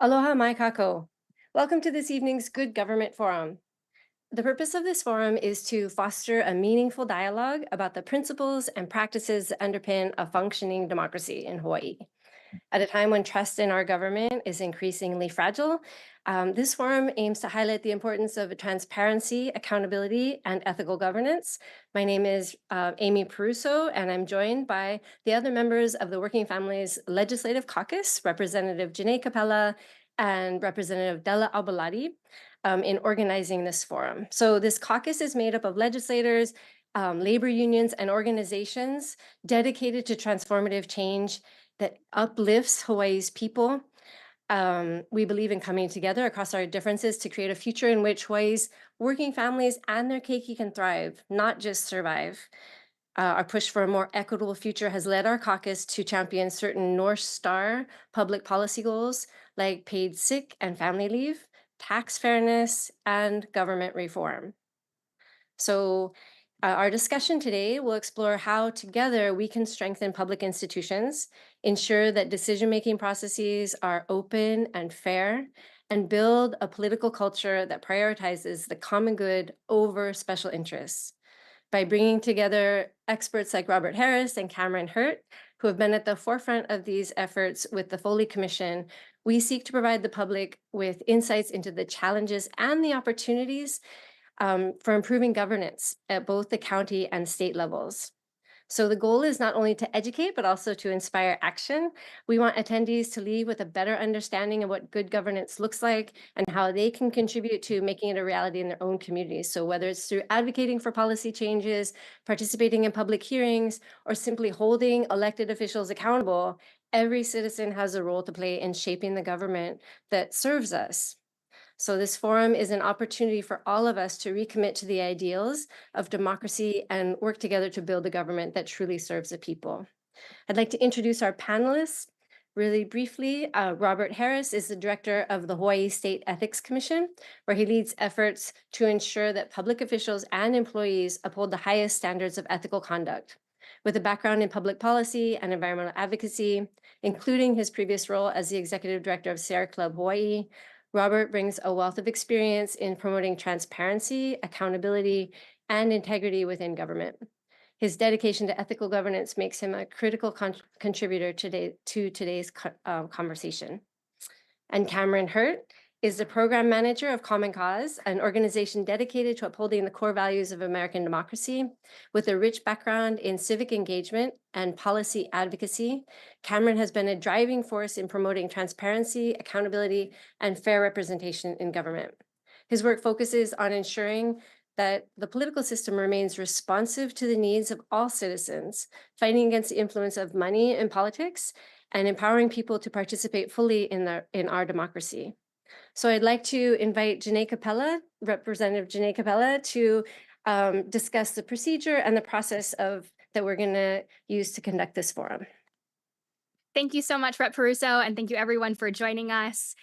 Aloha mai kako. Welcome to this evening's Good Government Forum. The purpose of this forum is to foster a meaningful dialogue about the principles and practices that underpin a functioning democracy in Hawaii. At a time when trust in our government is increasingly fragile, this forum aims to highlight the importance of transparency, accountability, and ethical governance. My name is Amy Peruso, and I'm joined by the other members of the Working Families Legislative Caucus, Representative Janae Capella and Representative Della Albaladi, in organizing this forum. So this caucus is made up of legislators, labor unions, and organizations dedicated to transformative change that uplifts Hawaii's people. We believe in coming together across our differences to create a future in which Hawaii's working families and their keiki can thrive, not just survive. Our push for a more equitable future has led our caucus to champion certain North Star public policy goals like paid sick and family leave, tax fairness, and government reform. So our discussion today will explore how together we can strengthen public institutions, ensure that decision-making processes are open and fair, and build a political culture that prioritizes the common good over special interests. By bringing together experts like Robert Harris and Cameron Hurt, who have been at the forefront of these efforts with the Foley Commission, we seek to provide the public with insights into the challenges and the opportunities for improving governance at both the county and state levels. So the goal is not only to educate, but also to inspire action. We want attendees to leave with a better understanding of what good governance looks like and how they can contribute to making it a reality in their own communities. So whether it's through advocating for policy changes, participating in public hearings, or simply holding elected officials accountable, every citizen has a role to play in shaping the government that serves us. So this forum is an opportunity for all of us to recommit to the ideals of democracy and work together to build a government that truly serves the people. I'd like to introduce our panelists really briefly. Robert Harris is the director of the Hawaii State Ethics Commission, where he leads efforts to ensure that public officials and employees uphold the highest standards of ethical conduct. With a background in public policy and environmental advocacy, including his previous role as the executive director of Sierra Club Hawaii, Robert brings a wealth of experience in promoting transparency, accountability, and integrity within government. His dedication to ethical governance makes him a critical contributor to today's conversation. And Cameron Hurt is the program manager of Common Cause, an organization dedicated to upholding the core values of American democracy. With a rich background in civic engagement and policy advocacy, Cameron has been a driving force in promoting transparency, accountability, and fair representation in government. His work focuses on ensuring that the political system remains responsive to the needs of all citizens, fighting against the influence of money in politics, and empowering people to participate fully in our democracy. So I'd like to invite Janae Capella, Representative Janae Capella, to discuss the procedure and the process that we're going to use to conduct this forum. Thank you so much, Rep. Peruso, and thank you everyone for joining us.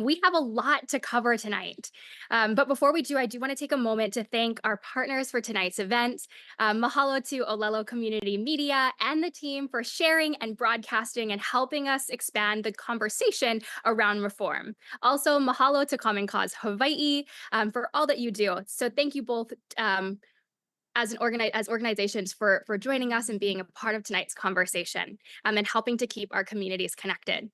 We have a lot to cover tonight. But before we do, I do want to take a moment to thank our partners for tonight's event. Mahalo to Olelo Community Media and the team for sharing and broadcasting and helping us expand the conversation around reform. Also, mahalo to Common Cause Hawaii for all that you do. So thank you both as organizations for joining us and being a part of tonight's conversation and helping to keep our communities connected.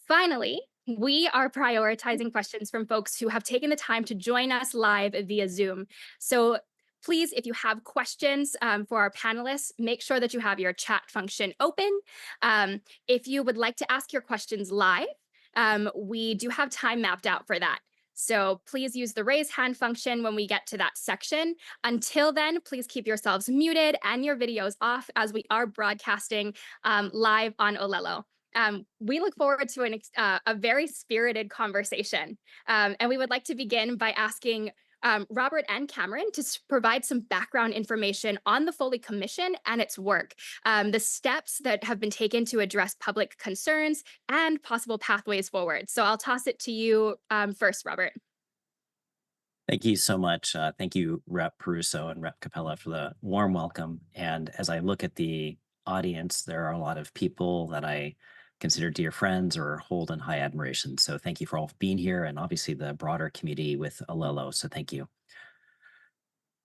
Finally, we are prioritizing questions from folks who have taken the time to join us live via Zoom. So please, if you have questions for our panelists, make sure that you have your chat function open. If you would like to ask your questions live, we do have time mapped out for that. So please use the raise hand function when we get to that section. Until then, please keep yourselves muted and your videos off as we are broadcasting live on Olelo. We look forward to a very spirited conversation. And we would like to begin by asking Robert and Cameron to provide some background information on the Foley Commission and its work, the steps that have been taken to address public concerns and possible pathways forward. So I'll toss it to you first, Robert. Thank you so much. Thank you, Rep. Peruso and Rep. Capella, for the warm welcome. And as I look at the audience, there are a lot of people that I consider dear friends or hold in high admiration. So thank you for all being here, and obviously the broader community with Alelo. So thank you.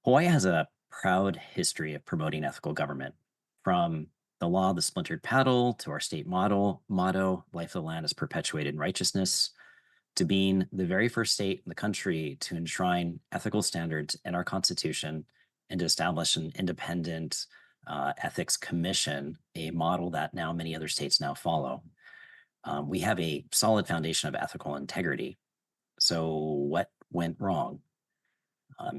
Hawaii has a proud history of promoting ethical government, from the law of the splintered paddle to our state motto, life of the land is perpetuated in righteousness, to being the very first state in the country to enshrine ethical standards in our Constitution and to establish an independent ethics commission, a model that now many other states now follow. We have a solid foundation of ethical integrity. So what went wrong?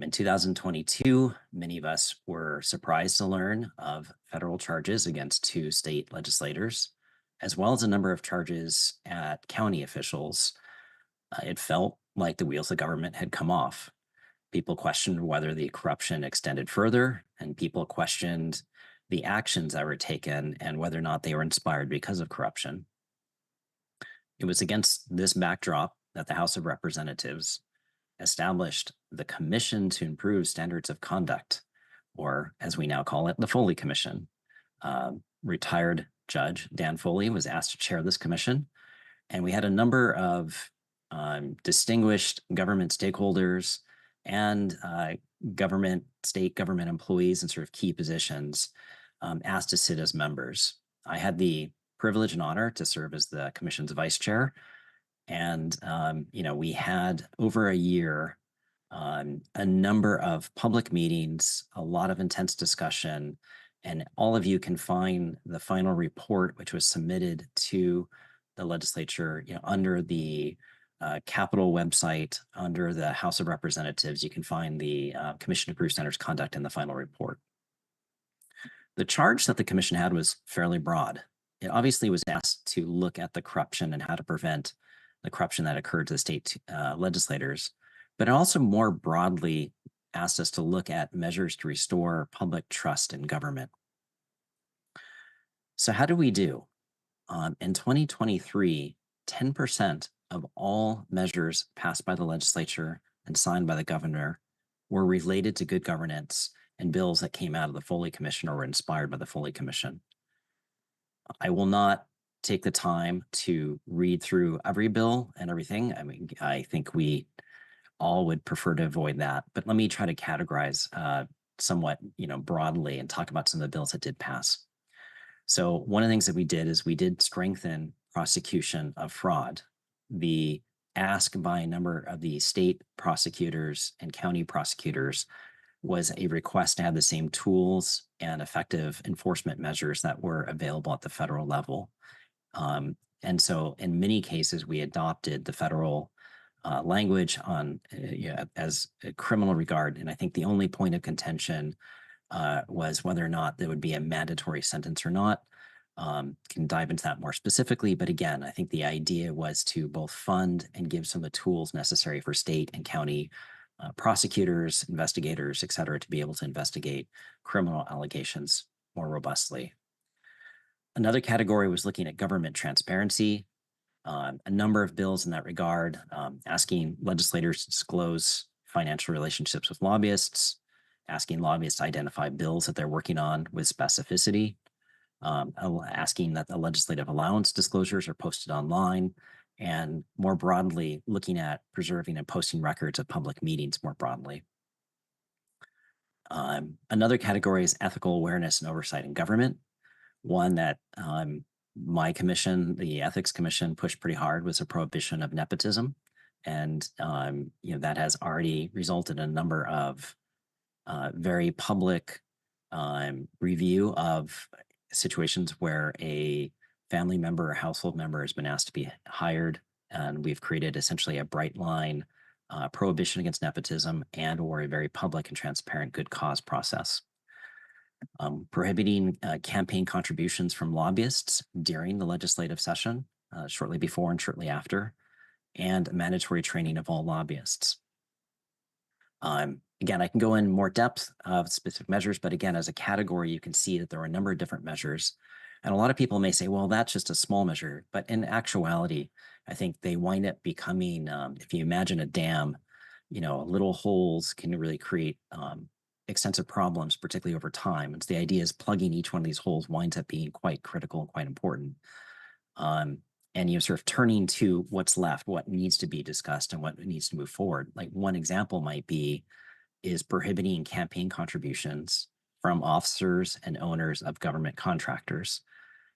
In 2022, many of us were surprised to learn of federal charges against 2 state legislators, as well as a number of charges at county officials. It felt like the wheels of government had come off. People questioned whether the corruption extended further, and people questioned the actions that were taken and whether or not they were inspired because of corruption. It was against this backdrop that the House of Representatives established the Commission to Improve Standards of Conduct, or as we now call it, the Foley Commission. Retired Judge Dan Foley was asked to chair this commission, and we had a number of distinguished government stakeholders and state government employees in sort of key positions asked to sit as members. I had the privilege and honor to serve as the commission's vice chair. And, we had over a year, a number of public meetings, a lot of intense discussion, and all of you can find the final report, which was submitted to the legislature, under the Capitol website, under the House of Representatives. You can find the Commission to Improve Standards of Conduct in the final report. The charge that the commission had was fairly broad. It obviously was asked to look at the corruption and how to prevent the corruption that occurred to the state legislators, but it also more broadly asked us to look at measures to restore public trust in government. So how do we do? In 2023, 10% of all measures passed by the legislature and signed by the governor were related to good governance and bills that came out of the Foley Commission or were inspired by the Foley Commission. I will not take the time to read through every bill and everything. I mean, I think we all would prefer to avoid that, but let me try to categorize somewhat, broadly and talk about some of the bills that did pass. So one of the things that we did is we did strengthen prosecution of fraud. The ask by a number of the state prosecutors and county prosecutors was a request to have the same tools and effective enforcement measures that were available at the federal level. And so in many cases, we adopted the federal language on as a criminal regard. And I think the only point of contention was whether or not there would be a mandatory sentence or not. Can dive into that more specifically. But again, I think the idea was to both fund and give some of the tools necessary for state and county prosecutors, investigators, et cetera, to be able to investigate criminal allegations more robustly. Another category was looking at government transparency. A number of bills in that regard, asking legislators to disclose financial relationships with lobbyists, asking lobbyists to identify bills that they're working on with specificity, asking that the legislative allowance disclosures are posted online, and more broadly, looking at preserving and posting records of public meetings more broadly. Another category is ethical awareness and oversight in government. One that my commission, the Ethics Commission, pushed pretty hard was a prohibition of nepotism. And that has already resulted in a number of very public review of situations where a family member or household member has been asked to be hired. And we've created essentially a bright line prohibition against nepotism and or a very public and transparent good cause process. Prohibiting campaign contributions from lobbyists during the legislative session, shortly before and shortly after, and mandatory training of all lobbyists. Again, I can go in more depth of specific measures, but again, as a category, you can see that there are a number of different measures. And a lot of people may say, well, that's just a small measure. But in actuality, I think they wind up becoming, if you imagine a dam, little holes can really create extensive problems, particularly over time. And so the idea is plugging each one of these holes winds up being quite critical and quite important. And sort of turning to what's left, what needs to be discussed, and what needs to move forward. Like one example might be is prohibiting campaign contributions from officers and owners of government contractors.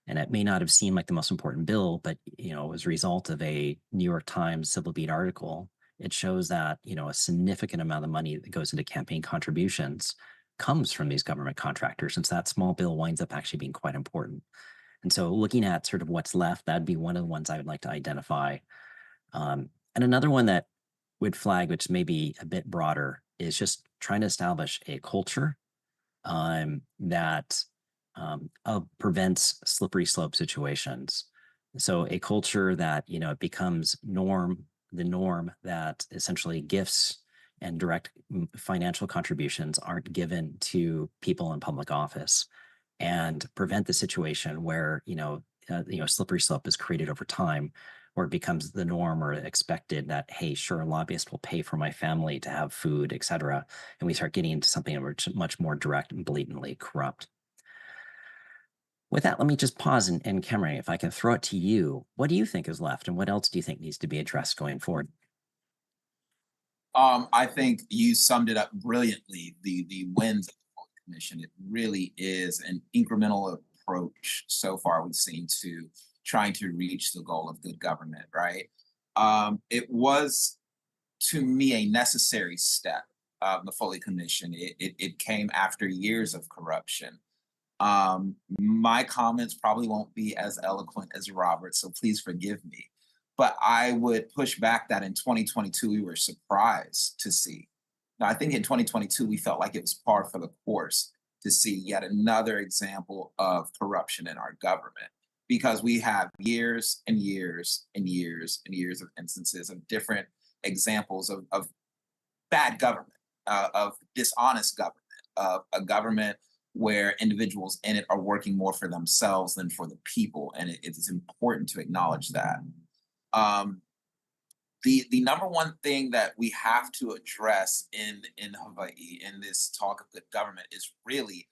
And it may not have seemed like the most important bill, but as a result of a New York Times Civil Beat article, it shows that a significant amount of money that goes into campaign contributions comes from these government contractors. And so that small bill winds up actually being quite important. And so looking at sort of what's left, that'd be one of the ones I would like to identify. And another one that would flag, which may be a bit broader, is just trying to establish a culture that prevents slippery slope situations. So a culture that, it becomes the norm that essentially gifts and direct financial contributions aren't given to people in public office, and prevent the situation where, slippery slope is created over time, where it becomes the norm or expected that, hey, sure, a lobbyist will pay for my family to have food, et cetera. And we start getting into something much more direct and blatantly corrupt. With that, let me just pause and Cameron, if I can throw it to you, what do you think is left and what else do you think needs to be addressed going forward? I think you summed it up brilliantly. The wins of the Fuller Commission, it really is an incremental approach so far we've seen to trying to reach the goal of good government, right? It was, to me, a necessary step of the Foley Commission. It came after years of corruption. My comments probably won't be as eloquent as Robert, so please forgive me. But I would push back that in 2022, we were surprised to see. Now, I think in 2022, we felt like it was par for the course to see yet another example of corruption in our government, because we have years and years and years and years of instances of different examples of bad government, of dishonest government, of a government where individuals in it are working more for themselves than for the people. And it is important to acknowledge that. Um, the number one thing that we have to address in Hawaii in this talk of good government is really,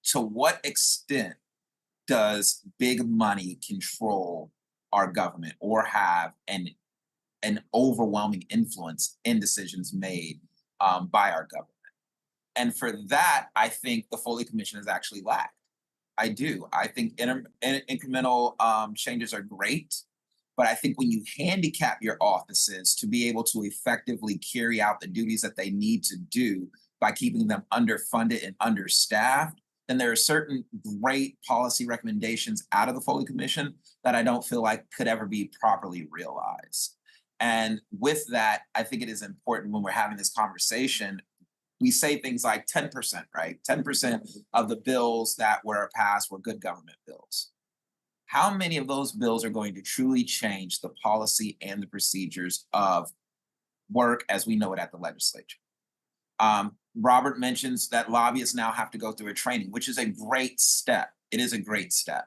to what extent does big money control our government or have an overwhelming influence in decisions made by our government? And for that, I think the Foley Commission has actually lacked. I do. I think incremental changes are great, but I think when you handicap your offices to be able to effectively carry out the duties that they need to do by keeping them underfunded and understaffed, then there are certain great policy recommendations out of the Foley Commission that I don't feel like could ever be properly realized. And with that, I think it is important when we're having this conversation, we say things like 10%, right? 10% of the bills that were passed were good government bills. How many of those bills are going to truly change the policy and the procedures of work as we know it at the legislature? Robert mentions that lobbyists now have to go through a training, which is a great step. It is a great step.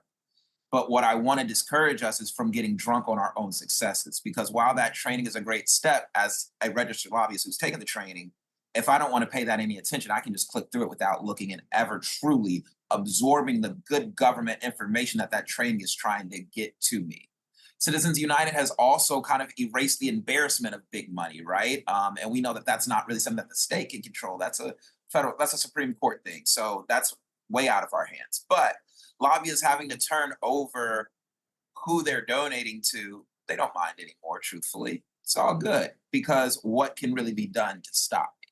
But what I want to discourage us is from getting drunk on our own successes, because while that training is a great step, as a registered lobbyist who's taken the training, if I don't want to pay that any attention, I can just click through it without looking and ever truly absorbing the good government information that that training is trying to get to me. Citizens United has also kind of erased the embarrassment of big money, right? And we know that that's not really something that the state can control. That's a Supreme Court thing. So that's way out of our hands. But lobbyists having to turn over who they're donating to, they don't mind anymore, truthfully. It's all good, because what can really be done to stop it?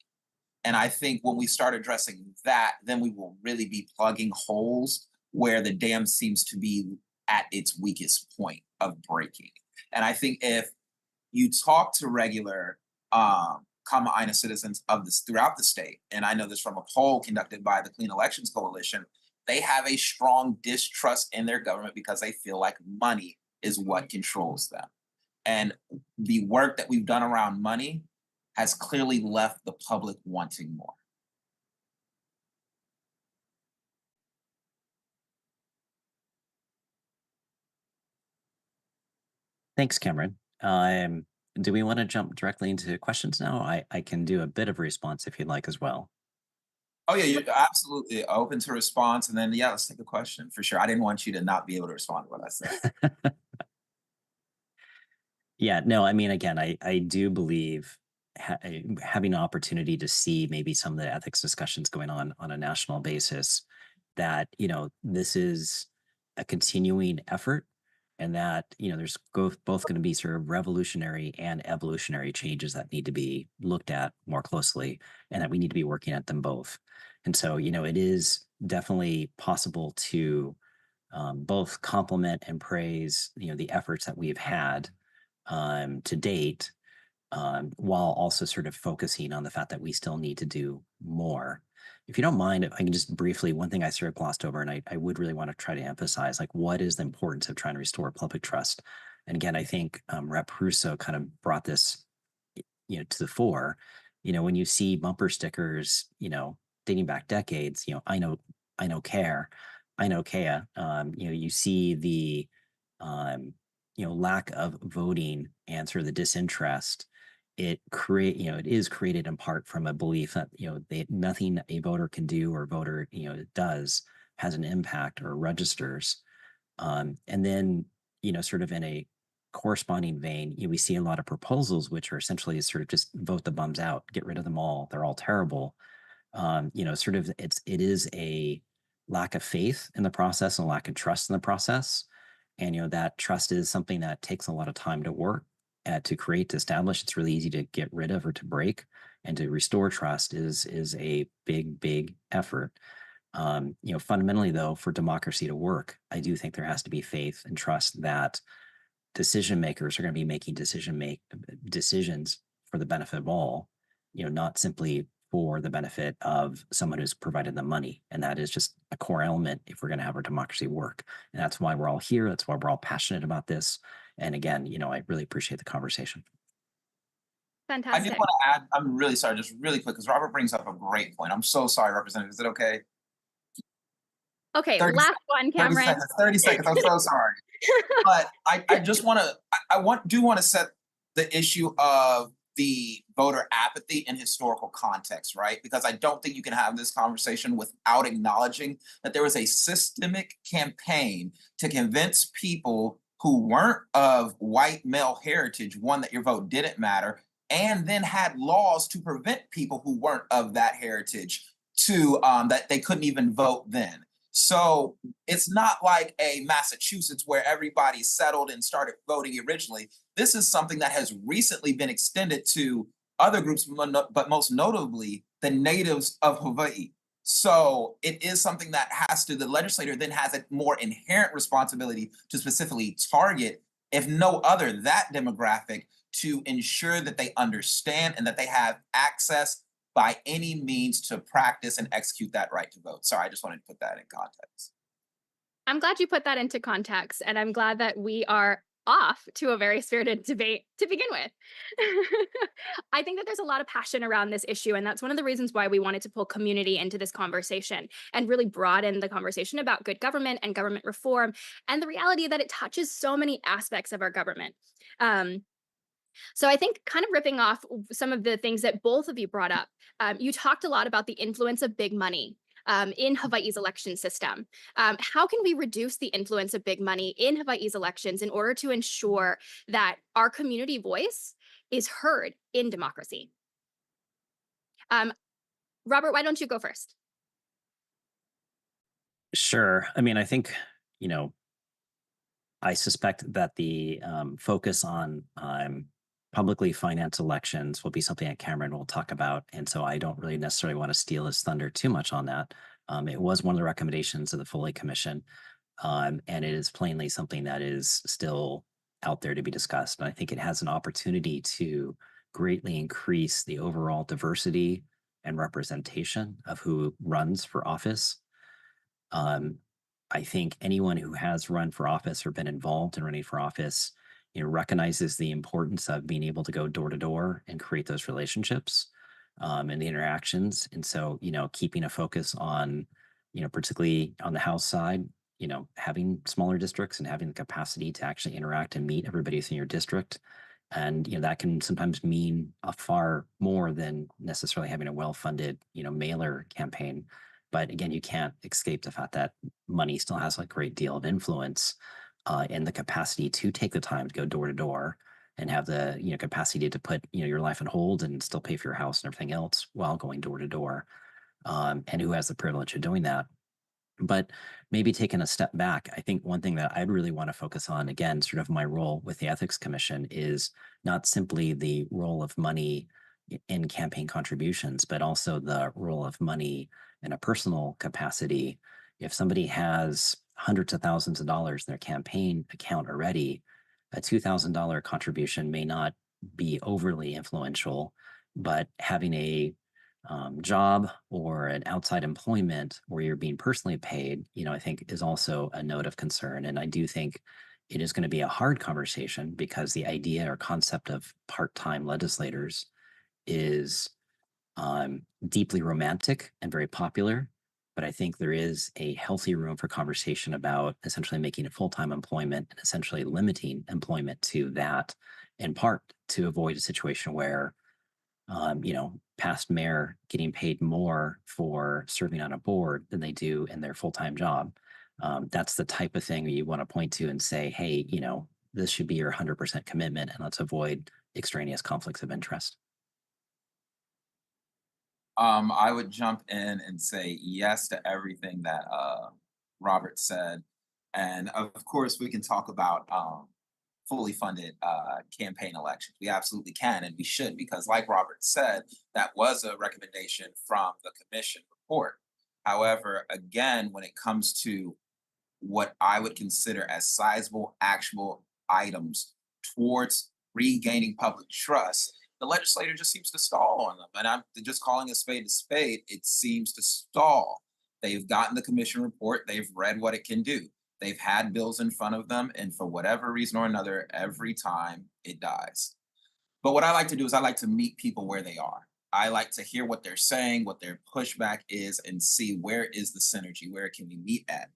And I think when we start addressing that, then we will really be plugging holes where the dam seems to be at its weakest point of breaking. And I think if you talk to regular Kama'aina citizens of this throughout the state, and I know this from a poll conducted by the Clean Elections Coalition, they have a strong distrust in their government because they feel like money is what controls them. And the work that we've done around money has clearly left the public wanting more. Thanks, Cameron. Do we want to jump directly into questions now? I can do a bit of a response if you'd like as well. Oh yeah, you're absolutely open to response. And then, yeah, let's take a question for sure. I didn't want you to not be able to respond to what I said. Yeah, no, I mean, again, I do believe having an opportunity to see maybe some of the ethics discussions going on a national basis, that, this is a continuing effort, and that, there's both going to be sort of revolutionary and evolutionary changes that need to be looked at more closely, and that we need to be working at them both. And so, it is definitely possible to both compliment and praise, the efforts that we've had to date, while also sort of focusing on the fact that we still need to do more. If you don't mind, if I can just briefly, one thing I sort of glossed over, and I would really want to try to emphasize, like, what is the importance of trying to restore public trust? And again, I think Rep. Russo kind of brought this, to the fore. When you see bumper stickers, dating back decades, I know care, I know Kea. You see the lack of voting and sort of the disinterest. It is created in part from a belief that, nothing a voter can do or voter, does has an impact or registers. And then, sort of in a corresponding vein, we see a lot of proposals which are essentially sort of just vote the bums out, get rid of them all. They're all terrible. Sort of it is a lack of faith in the process and a lack of trust in the process. And, that trust is something that takes a lot of time to work, to create, to establish. It's really easy to get rid of or to break, and to restore trust is a big effort. Fundamentally, though, for democracy to work, I do think there has to be faith and trust that decision makers are going to be making decisions for the benefit of all, not simply for the benefit of someone who's provided them money. And that is just a core element if we're going to have our democracy work. And that's why we're all here. That's why we're all passionate about this. And again, I really appreciate the conversation. I just Fantastic. want to add, I'm really sorry, just really quick, because Robert brings up a great point. I'm so sorry, Representative. Is it okay? Okay, 30 last one, 30 Cameron. seconds, 30 seconds. I'm so sorry. But I just want to, I want to set the issue of the voter apathy in historical context, right? Because I don't think you can have this conversation without acknowledging that there was a systemic campaign to convince people who weren't of white male heritage, one, that your vote didn't matter, and then had laws to prevent people who weren't of that heritage to that they couldn't even vote then. So it's not like a Massachusetts where everybody settled and started voting originally. This is something that has recently been extended to other groups, but most notably the natives of Hawaii. So it is something that the legislator then has a more inherent responsibility to specifically target, if no other, that demographic, to ensure that they understand and that they have access by any means to practice and execute that right to vote. Sorry, I just wanted to put that in context. I'm glad you put that into context, and I'm glad that we are off to a very spirited debate to begin with. I think that there's a lot of passion around this issue, and that's one of the reasons why we wanted to pull community into this conversation and really broaden the conversation about good government and government reform, and the reality that it touches so many aspects of our government. So I think, kind of ripping off some of the things that both of you brought up, you talked a lot about the influence of big money in Hawaii's election system. How can we reduce the influence of big money in Hawaii's elections in order to ensure that our community voice is heard in democracy? Robert, why don't you go first? Sure. I mean, I think, I suspect that the focus on publicly financed elections will be something that Cameron will talk about. And so I don't really necessarily want to steal his thunder too much on that. It was one of the recommendations of the Foley Commission, and it is plainly something that is still out there to be discussed. But I think it has an opportunity to greatly increase the overall diversity and representation of who runs for office. I think anyone who has run for office or been involved in running for office, recognizes the importance of being able to go door to door and create those relationships, and the interactions. And so, keeping a focus on, particularly on the House side, having smaller districts and having the capacity to actually interact and meet everybody within your district. And, that can sometimes mean a far more than necessarily having a well-funded, mailer campaign. But again, you can't escape the fact that money still has a great deal of influence, and the capacity to take the time to go door to door and have the capacity to put your life on hold and still pay for your house and everything else while going door to door, and who has the privilege of doing that. But maybe taking a step back, I think one thing that I'd really want to focus on, again, sort of my role with the Ethics Commission, is not simply the role of money in campaign contributions, but also the role of money in a personal capacity. If somebody has hundreds of thousands of dollars in their campaign account already, a $2,000 contribution may not be overly influential, but having a job or an outside employment where you're being personally paid, I think is also a note of concern. And I do think it is going to be a hard conversation because the idea or concept of part-time legislators is deeply romantic and very popular. But I think there is a healthy room for conversation about essentially making it full-time employment and essentially limiting employment to that, in part to avoid a situation where past mayor getting paid more for serving on a board than they do in their full-time job. That's the type of thing you want to point to and say, hey, this should be your 100% commitment, and let's avoid extraneous conflicts of interest. I would jump in and say yes to everything that Robert said. And of course, we can talk about fully funded campaign elections. We absolutely can, and we should, because like Robert said, that was a recommendation from the commission report. However, again, when it comes to what I would consider as sizable, actionable items towards regaining public trust, the legislator just seems to stall on them. And I'm just calling a spade, it seems to stall. They've gotten the commission report, they've read what it can do. They've had bills in front of them, and for whatever reason or another, every time it dies. But what I like to do is I like to meet people where they are. I like to hear what they're saying, what their pushback is, and see where is the synergy, where can we meet at.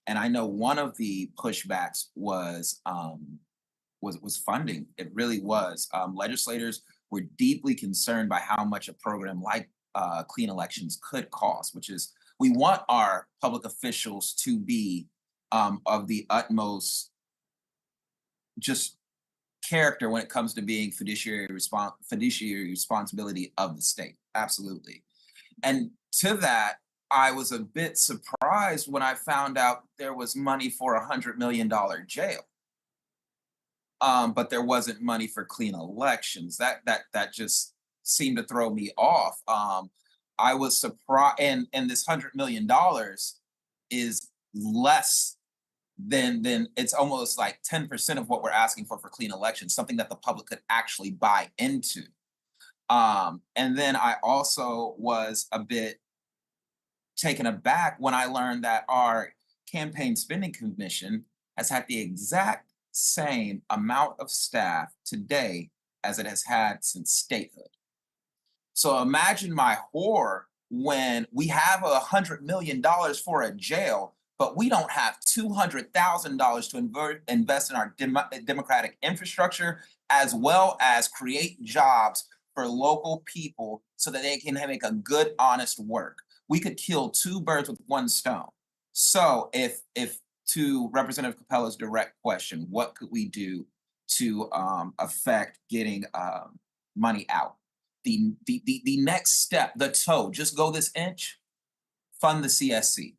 And I know one of the pushbacks was funding. It really was. Legislators were deeply concerned by how much a program like clean elections could cost, which is we want our public officials to be of the utmost just character when it comes to being fiduciary responsibility of the state. Absolutely. And to that, I was a bit surprised when I found out there was money for $100 million jail. But there wasn't money for clean elections. That just seemed to throw me off. I was surprised, and this $100 million is less than it's almost like 10% of what we're asking for clean elections, something that the public could actually buy into. And then I also was a bit taken aback when I learned that our campaign spending commission has had the exact same amount of staff today as it has had since statehood. So imagine my horror when we have $100 million for a jail, but we don't have $200,000 to invest in our democratic infrastructure, as well as create jobs for local people so that they can make a good, honest work. We could kill two birds with one stone. So if to Representative Capella's direct question, what could we do to affect getting money out? The next step, the toe, just go this inch, fund the CSC,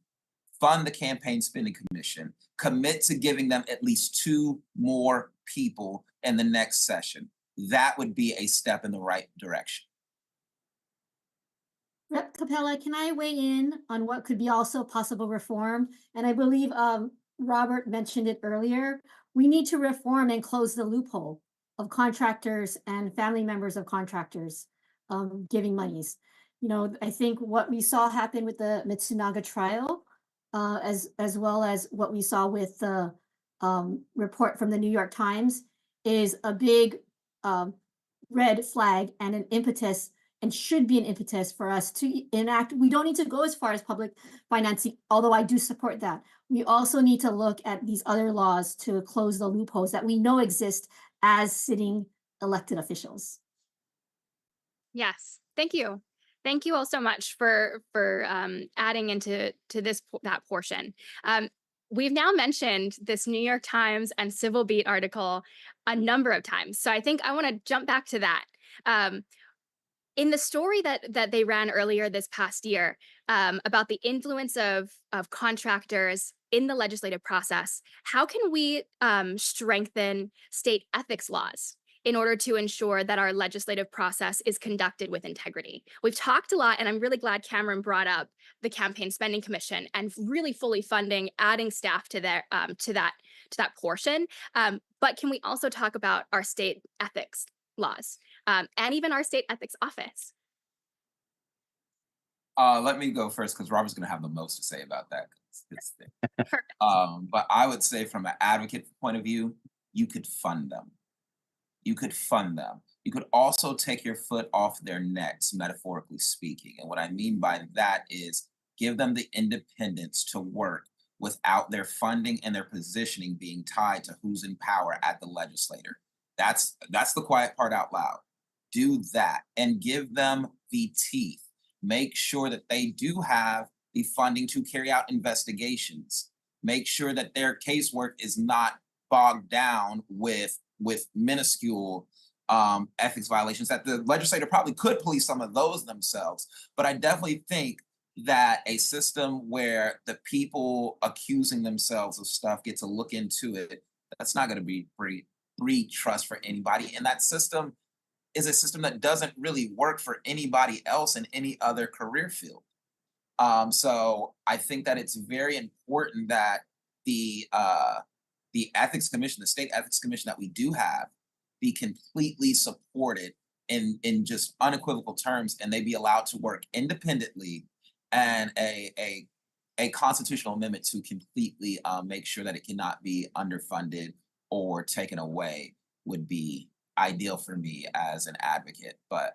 fund the Campaign Spending Commission, commit to giving them at least 2 more people in the next session. That would be a step in the right direction. Rep. Capella, can I weigh in on what could be also possible reform? And I believe Robert mentioned it earlier. We need to reform and close the loophole of contractors and family members of contractors giving monies. I think what we saw happen with the Mitsunaga trial, as well as what we saw with the report from the New York Times, is a big red flag and an impetus, and should be an impetus for us to enact. We don't need to go as far as public financing, although I do support that. We also need to look at these other laws to close the loopholes that we know exist as sitting elected officials. Yes, thank you. Thank you all so much for adding into that portion. we've now mentioned this New York Times and Civil Beat article a number of times. So I think I want to jump back to that. Um, in the story that they ran earlier this past year about the influence of contractors in the legislative process, how can we strengthen state ethics laws in order to ensure that our legislative process is conducted with integrity? We've talked a lot, and I'm really glad Cameron brought up the Campaign Spending Commission and really fully funding, adding staff to their to that portion. But can we also talk about our state ethics laws and even our state ethics office? Let me go first because Robert's going to have the most to say about that. It's thing. Perfect. But I would say, from an advocate point of view, you could fund them. You could fund them. You could also take your foot off their necks, metaphorically speaking. And what I mean by that is give them the independence to work without their funding and their positioning being tied to who's in power at the legislature. That's the quiet part out loud. Do that and give them the teeth. Make sure that they do have the funding to carry out investigations. Make sure that their casework is not bogged down with minuscule ethics violations, that the legislator probably could police some of those themselves. But I definitely think that a system where the people accusing themselves of stuff get to look into it, that's not going to be breed trust for anybody. And that system is a system that doesn't really work for anybody else in any other career field. So I think that it's very important that the ethics commission, the state ethics commission that we do have, be completely supported in just unequivocal terms, and they be allowed to work independently, and a constitutional amendment to completely make sure that it cannot be underfunded or taken away would be ideal for me as an advocate. But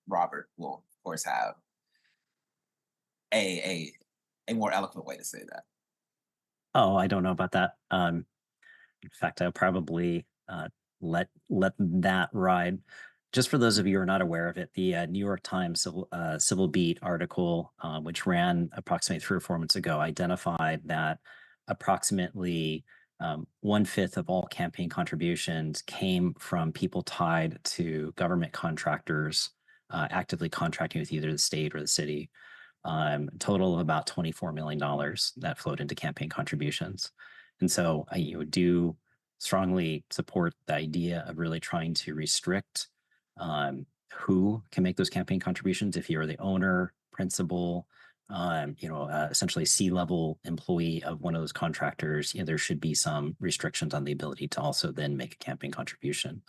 Robert will, of course, have a more eloquent way to say that. Oh, I don't know about that. In fact, I'll probably let that ride. Just for those of you who are not aware of it, the New York Times Civil Beat article, which ran approximately 3 or 4 months ago, identified that approximately 1/5 of all campaign contributions came from people tied to government contractors actively contracting with either the state or the city. Total of about $24 million that flowed into campaign contributions. And so I do strongly support the idea of really trying to restrict who can make those campaign contributions. If you're the owner, principal, essentially C-level employee of one of those contractors, there should be some restrictions on the ability to also then make a campaign contribution.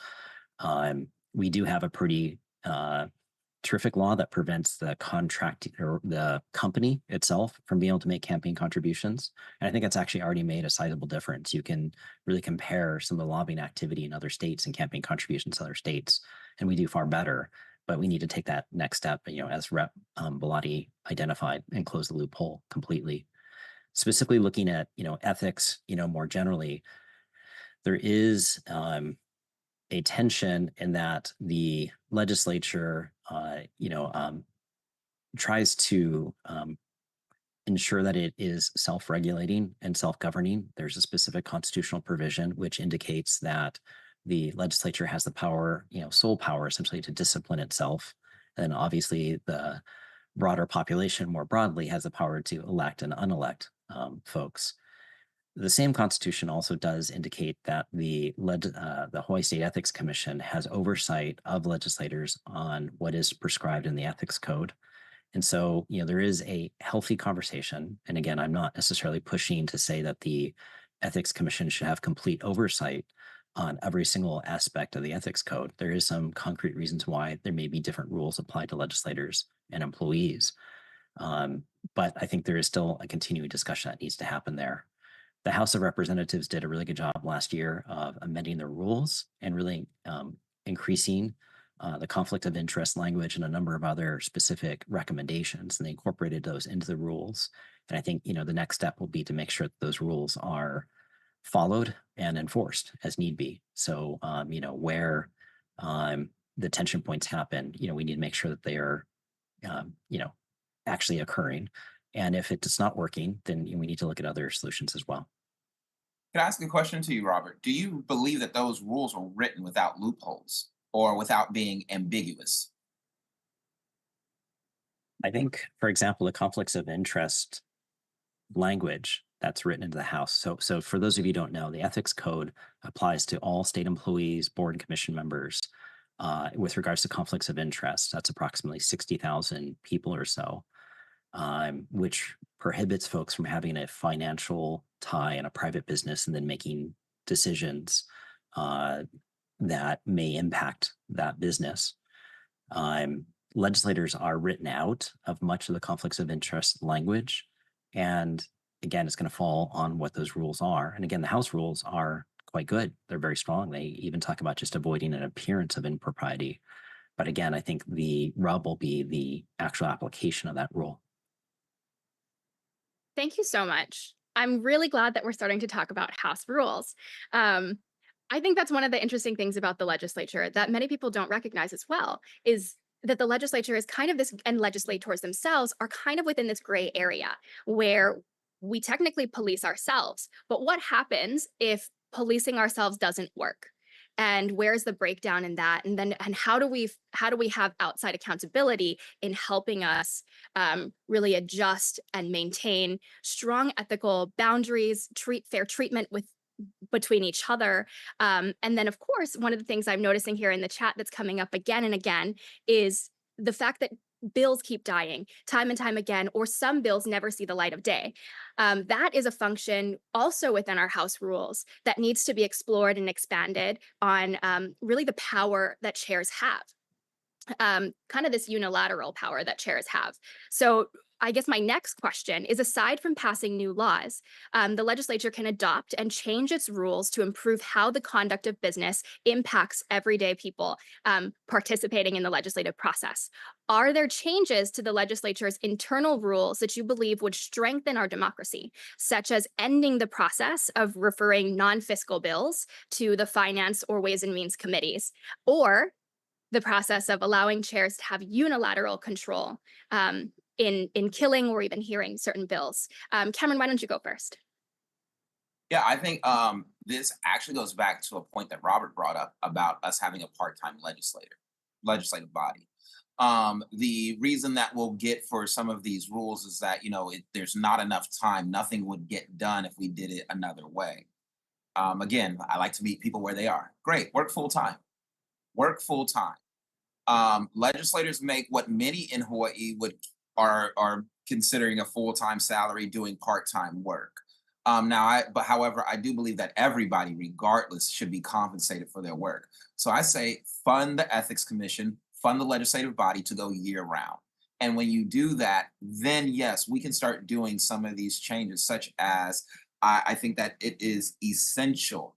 We do have a pretty terrific law that prevents the contract or the company itself from being able to make campaign contributions. And I think it's actually already made a sizable difference. You can really compare some of the lobbying activity in other states and campaign contributions to other states, and we do far better. But we need to take that next step, as Rep. Bellotti identified, and close the loophole completely. Specifically looking at, ethics, more generally, there is a tension in that the legislature, tries to ensure that it is self-regulating and self-governing. There's a specific constitutional provision which indicates that the legislature has the power, sole power, essentially, to discipline itself. And obviously, the broader population more broadly has the power to elect and unelect folks. The same Constitution also does indicate that the Hawaii State Ethics Commission has oversight of legislators on what is prescribed in the Ethics Code. And so, there is a healthy conversation. And again, I'm not necessarily pushing to say that the Ethics Commission should have complete oversight on every single aspect of the Ethics Code. There is some concrete reasons why there may be different rules applied to legislators and employees. But I think there is still a continuing discussion that needs to happen there. The House of Representatives did a really good job last year of amending their rules and really increasing the conflict of interest language and a number of other specific recommendations, and they incorporated those into the rules. And I think, the next step will be to make sure that those rules are followed and enforced as need be. So, where the tension points happen, we need to make sure that they are, actually occurring. And if it's not working, then we need to look at other solutions as well. Can I ask a question to you, Robert? Do you believe that those rules were written without loopholes or without being ambiguous? I think, for example, the conflicts of interest language that's written into the House. So for those of you who don't know, the ethics code applies to all state employees, board and commission members. With regards to conflicts of interest, that's approximately 60,000 people or so, which prohibits folks from having a financial tie in a private business and then making decisions that may impact that business. Legislators are written out of much of the conflicts of interest language. And again, it's going to fall on what those rules are. And again, the House rules are quite good. They're very strong. They even talk about just avoiding an appearance of impropriety. But again, I think the rub will be the actual application of that rule. Thank you so much. I'm really glad that we're starting to talk about House rules. I think that's one of the interesting things about the legislature that many people don't recognize as well, is that the legislature is kind of this, and legislators themselves are kind of within this gray area where we technically police ourselves. But what happens if policing ourselves doesn't work? And where's the breakdown in that? And then, and how do we have outside accountability in helping us really adjust and maintain strong ethical boundaries, treat fair treatment between each other. And then, of course, one of the things I'm noticing here in the chat that's coming up again and again is the fact that bills keep dying time and time again, or some bills never see the light of day. That is a function also within our House rules that needs to be explored and expanded on really the power that chairs have. Kind of this unilateral power that chairs have. So I guess my next question is, aside from passing new laws, the legislature can adopt and change its rules to improve how the conduct of business impacts everyday people participating in the legislative process. Are there changes to the legislature's internal rules that you believe would strengthen our democracy, such as ending the process of referring non-fiscal bills to the Finance or Ways and Means committees, or the process of allowing chairs to have unilateral control in killing or even hearing certain bills? Cameron, why don't you go first? Yeah, I think this actually goes back to a point that Robert brought up about us having a part-time legislative body. The reason that we'll get for some of these rules is that, there's not enough time. Nothing would get done if we did it another way. Again, I like to meet people where they are. Great, work full time. Work full time. Legislators make what many in Hawaii are considering a full-time salary doing part-time work. However, I do believe that everybody, regardless, should be compensated for their work. So I say fund the Ethics Commission, fund the legislative body to go year-round. And when you do that, then yes, we can start doing some of these changes, such as I think that it is essential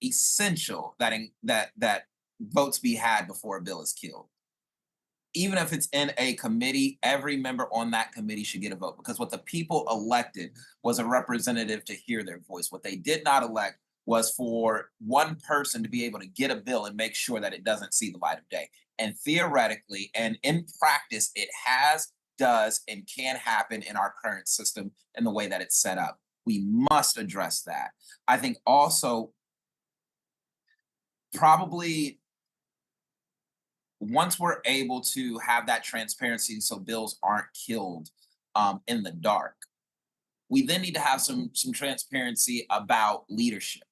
that votes be had before a bill is killed. Even if it's in a committee, every member on that committee should get a vote, because what the people elected was a representative to hear their voice. What they did not elect was for one person to be able to get a bill and make sure that it doesn't see the light of day. And theoretically and in practice, it does, and can happen in our current system and the way that it's set up. We must address that. I think also probably once we're able to have that transparency so bills aren't killed in the dark, we then need to have some transparency about leadership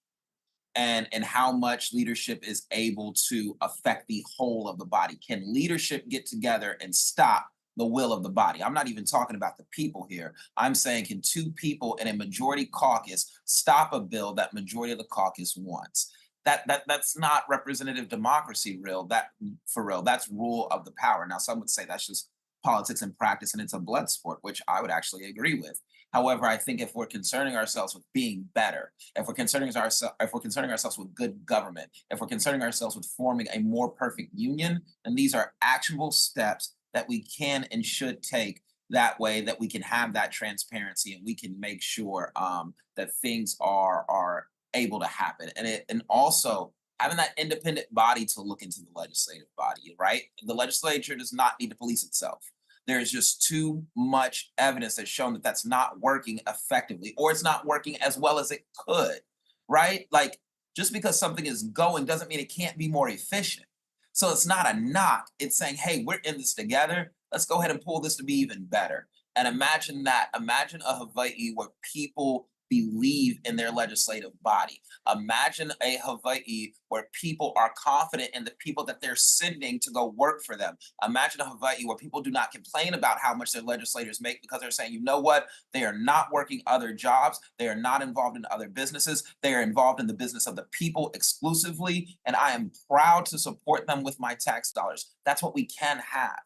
and how much leadership is able to affect the whole of the body. Can leadership get together and stop the will of the body? I'm not even talking about the people here. I'm saying, can two people in a majority caucus stop a bill that majority of the caucus wants? That's not representative democracy, for real. That's rule of the power. Now, some would say that's just politics and practice and it's a blood sport, which I would actually agree with. However, I think if we're concerning ourselves with being better, if we're concerning ourselves with good government, if we're concerning ourselves with forming a more perfect union, then these are actionable steps that we can and should take. That way that we can have that transparency and we can make sure that things are able to happen. And also having that independent body to look into the legislative body, right? The legislature does not need to police itself. There's just too much evidence that's shown that that's not working effectively, or it's not working as well as it could. right? Like, just because something is going doesn't mean it can't be more efficient. So it's not a knock. It's saying, hey, we're in this together. Let's go ahead and pull this to be even better. And imagine that. Imagine a Hawaii where people believe in their legislative body. Imagine a Hawaii where people are confident in the people that they're sending to go work for them. Imagine a Hawaii where people do not complain about how much their legislators make because they're saying, you know what? They are not working other jobs. They are not involved in other businesses. They are involved in the business of the people exclusively. And I am proud to support them with my tax dollars. That's what we can have.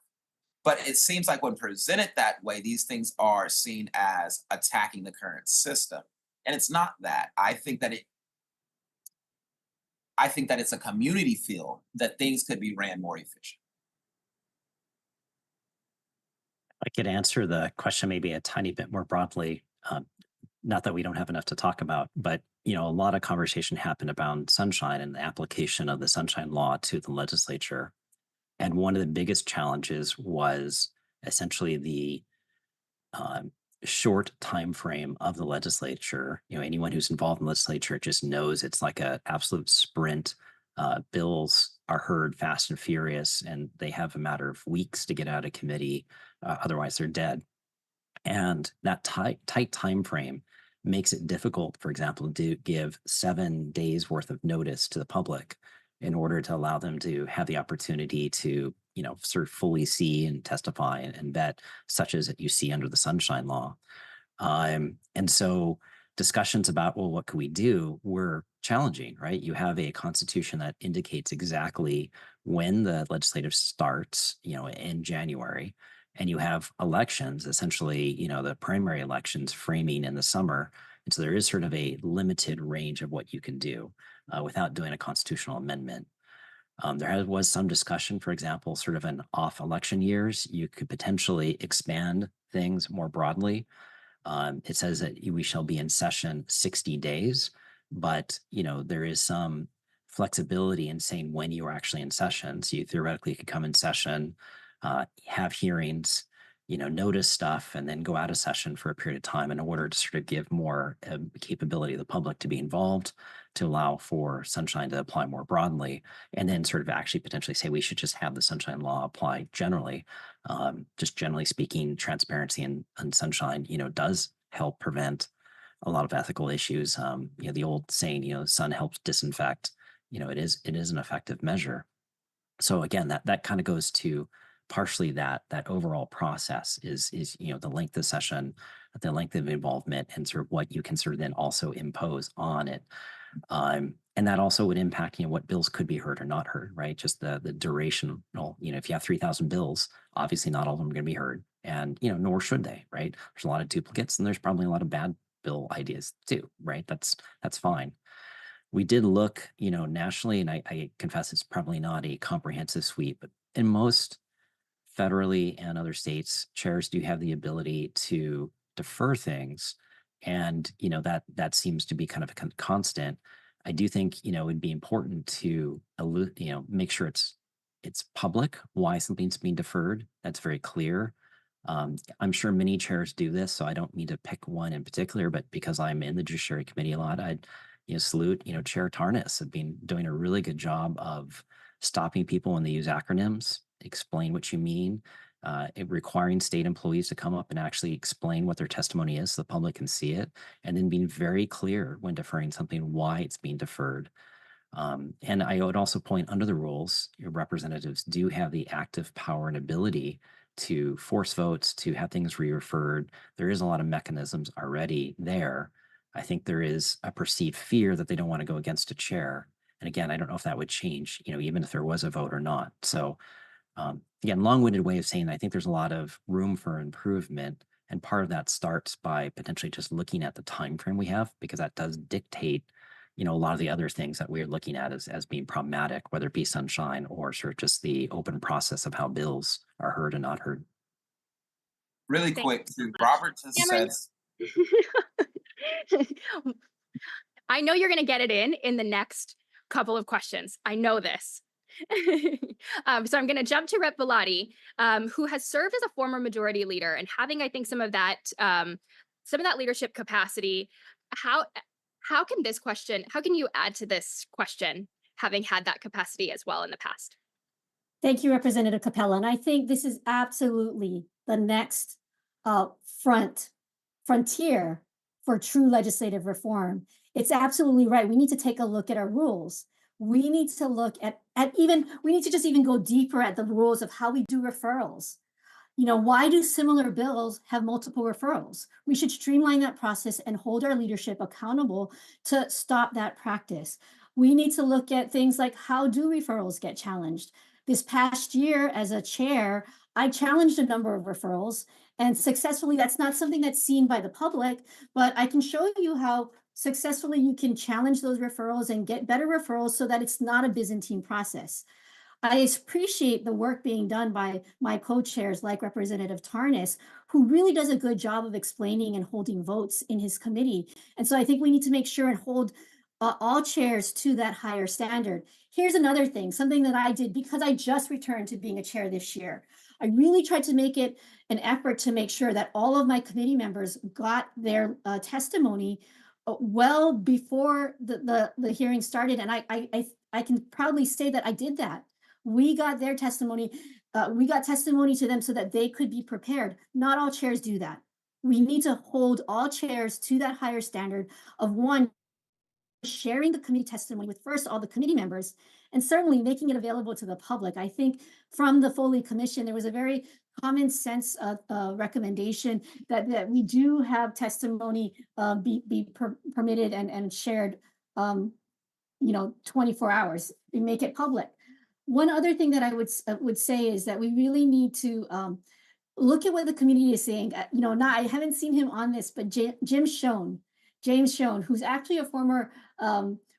But it seems like when presented that way, these things are seen as attacking the current system. And it's not that. I think that it's a community feel that things could be ran more efficient. I could answer the question maybe a tiny bit more broadly. Not that we don't have enough to talk about, but a lot of conversation happened about sunshine and the application of the Sunshine Law to the legislature. And one of the biggest challenges was essentially the short time frame of the legislature. Anyone who's involved in the legislature just knows it's like an absolute sprint. Bills are heard fast and furious, and they have a matter of weeks to get out of committee. Otherwise, they're dead. And that tight time frame makes it difficult, for example, to give 7 days worth of notice to the public in order to allow them to have the opportunity to, sort of fully see and testify and vet, such as you see under the Sunshine Law. And so discussions about, well, what could we do, were challenging, right? You have a constitution that indicates exactly when the legislative starts, in January, and you have elections, essentially, the primary elections framing in the summer. And so there is sort of a limited range of what you can do without doing a constitutional amendment. Was some discussion, for example, sort of in off election years, you could potentially expand things more broadly. It says that we shall be in session 60 days, but there is some flexibility in saying when you are actually in session. So you theoretically could come in session, have hearings, notice stuff, and then go out of session for a period of time in order to sort of give more capability of the public to be involved, to allow for sunshine to apply more broadly, and then sort of actually potentially say we should just have the Sunshine Law apply generally. Just generally speaking, transparency and sunshine, does help prevent a lot of ethical issues. The old saying, sun helps disinfect. It is an effective measure. So again, that kind of goes to partially that overall process is the length of session, the length of involvement, and sort of what you can sort of then also impose on it. And that also would impact, what bills could be heard or not heard, right? Just the durational, if you have 3,000 bills, obviously not all of them are going to be heard, and, nor should they, right? There's a lot of duplicates, and there's probably a lot of bad bill ideas too, right? That's fine. We did look, nationally, and I confess it's probably not a comprehensive sweep, but in most federally and other states, chairs do have the ability to defer things. And, that seems to be kind of a constant. I do think, it would be important to, make sure it's public why something's being deferred. That's very clear. I'm sure many chairs do this, so I don't need to pick one in particular, but because I'm in the Judiciary Committee a lot, I'd, salute, Chair Tarnas have been doing a really good job of stopping people when they use acronyms, explain what you mean, requiring state employees to come up and actually explain what their testimony is so the public can see it, and then being very clear when deferring something, why it's being deferred. And I would also point, under the rules, your representatives do have the active power and ability to force votes, to have things re-referred. There is a lot of mechanisms already there. I think there is a perceived fear that they don't want to go against a chair. And again, I don't know if that would change, even if there was a vote or not. So again, long-winded way of saying I think there's a lot of room for improvement. And part of that starts by potentially just looking at the time frame we have, because that does dictate, a lot of the other things that we're looking at as being problematic, whether it be sunshine or sort of just the open process of how bills are heard and not heard. Really quick, Robert just Cameron? says, I know you're going to get it in the next couple of questions. I know this. So I'm going to jump to Rep. Bellotti, who has served as a former majority leader and having, I think, some of that leadership capacity. how can you add to this question, having had that capacity as well in the past? Thank you, Representative Capella. And I think this is absolutely the next uh, frontier for true legislative reform. It's absolutely right. We need to take a look at our rules. We need to look we need to just even go deeper at the rules of how we do referrals. Why do similar bills have multiple referrals? We should streamline that process and hold our leadership accountable to stop that practice. We need to look at things like, how do referrals get challenged? This past year, as a chair, I challenged a number of referrals, and successfully. That's not something that's seen by the public, but I can show you how successfully you can challenge those referrals and get better referrals so that it's not a Byzantine process. I appreciate the work being done by my co-chairs like Representative Tarnas, who really does a good job of explaining and holding votes in his committee. And so I think we need to make sure and hold all chairs to that higher standard. Here's another thing, something that I did because I just returned to being a chair this year. I really tried to make it an effort to make sure that all of my committee members got their testimony well before the hearing started. And I can proudly say that I did that. We got their testimony. We got testimony to them so that they could be prepared. Not all chairs do that. We need to hold all chairs to that higher standard of, one, sharing the committee testimony with first all the committee members, and certainly making it available to the public. I think from the Foley Commission, there was a very common sense recommendation that we do have testimony be permitted and shared 24 hours. We make it public. One other thing that I would say is that we really need to look at what the community is saying. I haven't seen him on this, but James Schoen, who's actually a former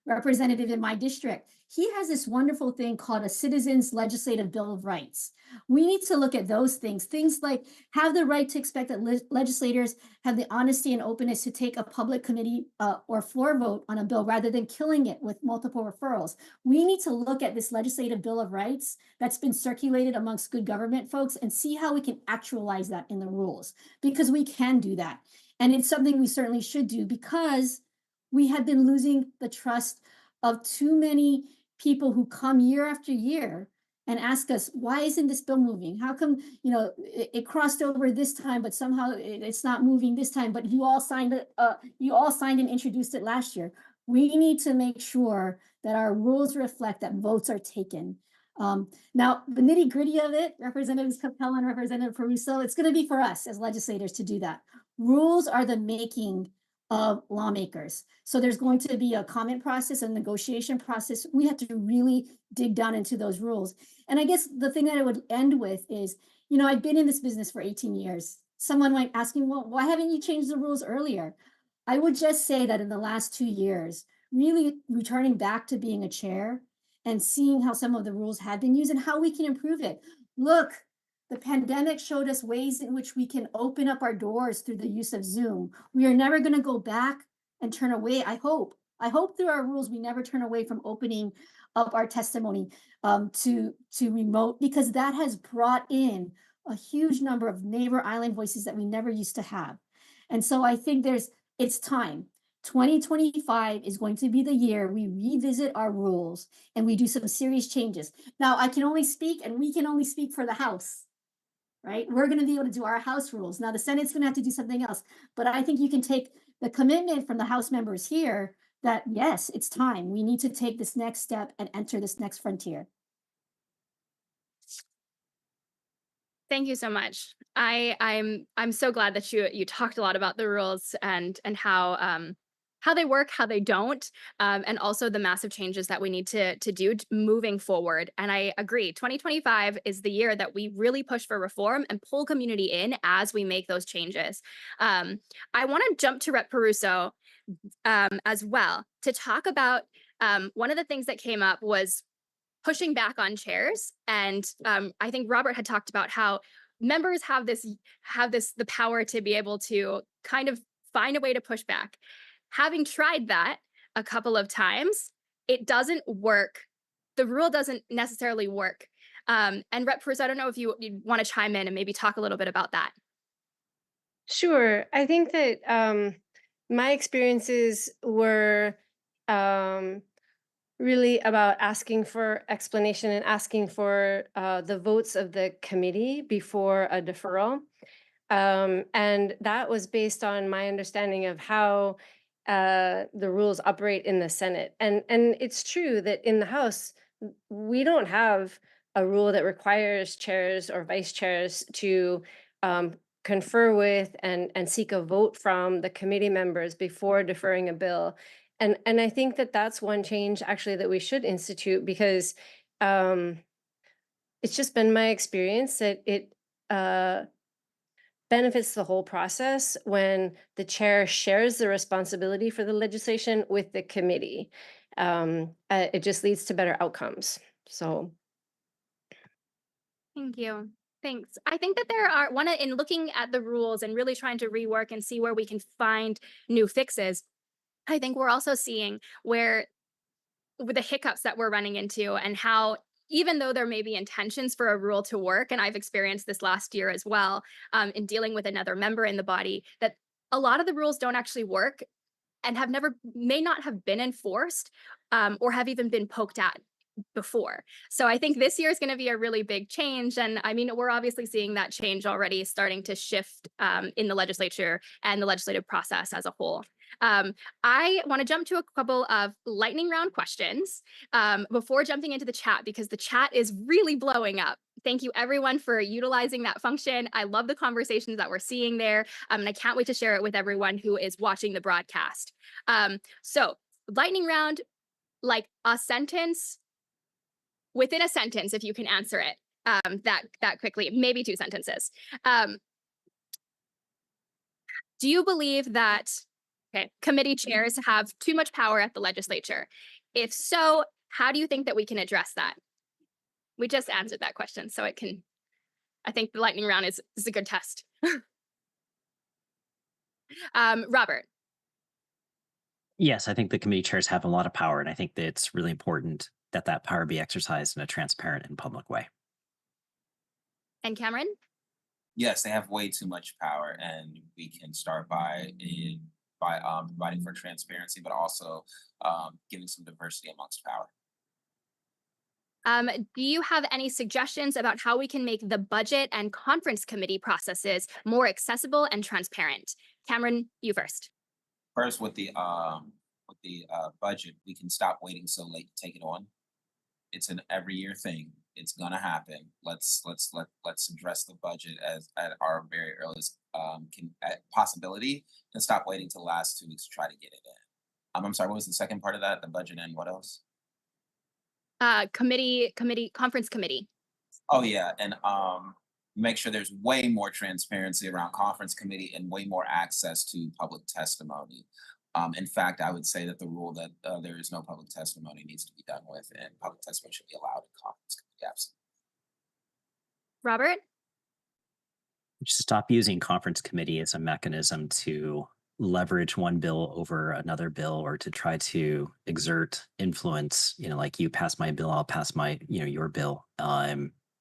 representative in my district, he has this wonderful thing called a Citizens Legislative Bill of Rights. We need to look at those things like have the right to expect that legislators have the honesty and openness to take a public committee or floor vote on a bill rather than killing it with multiple referrals. We need to look at this Legislative Bill of Rights that's been circulated amongst good government folks and see how we can actualize that in the rules, because we can do that. And it's something we certainly should do, because we have been losing the trust of too many people who come year after year and ask us, why isn't this bill moving? How come, it crossed over this time, but somehow it's not moving this time, but you all signed and introduced it last year. We need to make sure that our rules reflect that votes are taken. Now, the nitty gritty of it, Representatives Capella and Representative Peruso, it's going to be for us as legislators to do that. Rules are the making of lawmakers. So there's going to be a comment process, a negotiation process. We have to really dig down into those rules. And I guess the thing that I would end with is, I've been in this business for 18 years. Someone might ask me, well, why haven't you changed the rules earlier? I would just say that in the last 2 years, really returning back to being a chair and seeing how some of the rules have been used and how we can improve it. Look, the pandemic showed us ways in which we can open up our doors through the use of Zoom. We are never going to go back and turn away. I hope through our rules, we never turn away from opening up our testimony to remote, because that has brought in a huge number of neighbor island voices that we never used to have. And so I think it's time. 2025 is going to be the year we revisit our rules and we do some serious changes. Now, I can only speak, and we can only speak for the House. Right? We're going to be able to do our House rules. Now, the Senate's going to have to do something else. But I think you can take the commitment from the House members here that, yes, it's time. We need to take this next step and enter this next frontier. Thank you so much. I'm so glad that you talked a lot about the rules and how they work, how they don't, and also the massive changes that we need to do moving forward. And I agree, 2025 is the year that we really push for reform and pull community in as we make those changes. I want to jump to Rep. Peruso as well to talk about one of the things that came up was pushing back on chairs. And I think Robert had talked about how members have the power to be able to kind of find a way to push back. Having tried that a couple of times, it doesn't work. The rule doesn't necessarily work. And Rep. Peruso, I don't know if you want to chime in and maybe talk a little bit about that. Sure. I think that My experiences were really about asking for explanation and asking for the votes of the committee before a deferral. And that was based on my understanding of how the rules operate in the Senate. And it's true that in the House, we don't have a rule that requires chairs or vice chairs to confer with and seek a vote from the committee members before deferring a bill. And I think that that's one change actually that we should institute, because um, it's just been my experience that it benefits the whole process when the chair shares the responsibility for the legislation with the committee. It just leads to better outcomes. So, Thank you. Thanks. I think that there are one in looking at the rules and really trying to rework and see where we can find new fixes. I think we're also seeing where with the hiccups that we're running into and how even though there may be intentions for a rule to work, and I've experienced this last year as well, in dealing with another member in the body, that a lot of the rules don't actually work and may not have been enforced, or have even been poked at before. So I think this year is going to be a really big change. And I mean, we're obviously seeing that change already starting to shift in the legislature and the legislative process as a whole. I want to jump to a couple of lightning round questions before jumping into the chat, because the chat is really blowing up. Thank you everyone for utilizing that function. I love the conversations that we're seeing there. And I can't wait to share it with everyone who is watching the broadcast. So lightning round, like a sentence, within a sentence, if you can answer it that quickly, maybe 2 sentences. Do you believe that committee chairs have too much power at the legislature? If so, how do you think that we can address that? We just answered that question, so I think the lightning round is a good test. Robert. Yes, I think the committee chairs have a lot of power, and I think that it's really important that that power be exercised in a transparent and public way. And Cameron? Yes, they have way too much power, and we can start by providing for transparency, but also giving some diversity amongst power. Do you have any suggestions about how we can make the budget and conference committee processes more accessible and transparent? Cameron, you first. First, with the budget, we can stop waiting so late to take it on. It's an every year thing. It's gonna happen. Let's address the budget as at our very earliest possibility, and stop waiting till the last 2 weeks to try to get it in. I'm sorry. What was the second part of that? The budget and what else? Conference committee. Oh yeah, and make sure there's way more transparency around conference committee and way more access to public testimony. In fact, I would say that the rule that there is no public testimony needs to be done with, and public testimony should be allowed in conference committee. Absolutely. Robert? Just stop using conference committee as a mechanism to leverage one bill over another bill, or to try to exert influence, like you pass my bill, I'll pass my, your bill.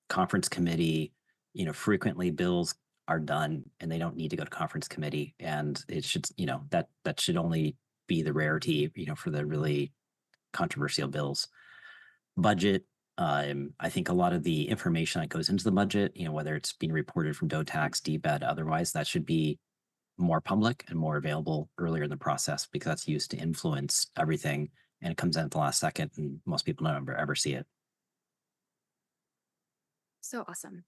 Conference committee, frequently bills are done and they don't need to go to conference committee. And it should, that should only be the rarity, for the really controversial bills. Budget, I think a lot of the information that goes into the budget, whether it's being reported from DOTAX, DBED, otherwise, that should be more public and more available earlier in the process, because that's used to influence everything, and it comes in at the last second and most people don't ever see it. So awesome.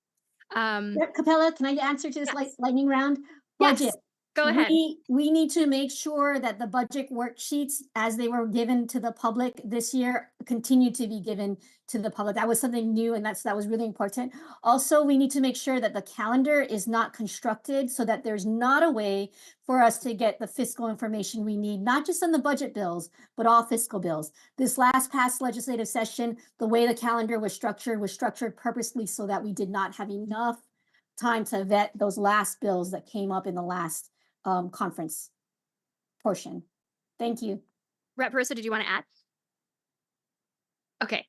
Capella, can I answer to this lightning round? Yes. Budget. Go ahead. We need to make sure that the budget worksheets, as they were given to the public this year, continue to be given to the public. That was something new, and that was really important. Also, we need to make sure that the calendar is not constructed so that there's not a way for us to get the fiscal information we need, not just on the budget bills, but all fiscal bills. This past legislative session, the way the calendar was structured purposely so that we did not have enough time to vet those last bills that came up in the last conference portion. Thank you. Rep. Peruso, did you want to add? Okay,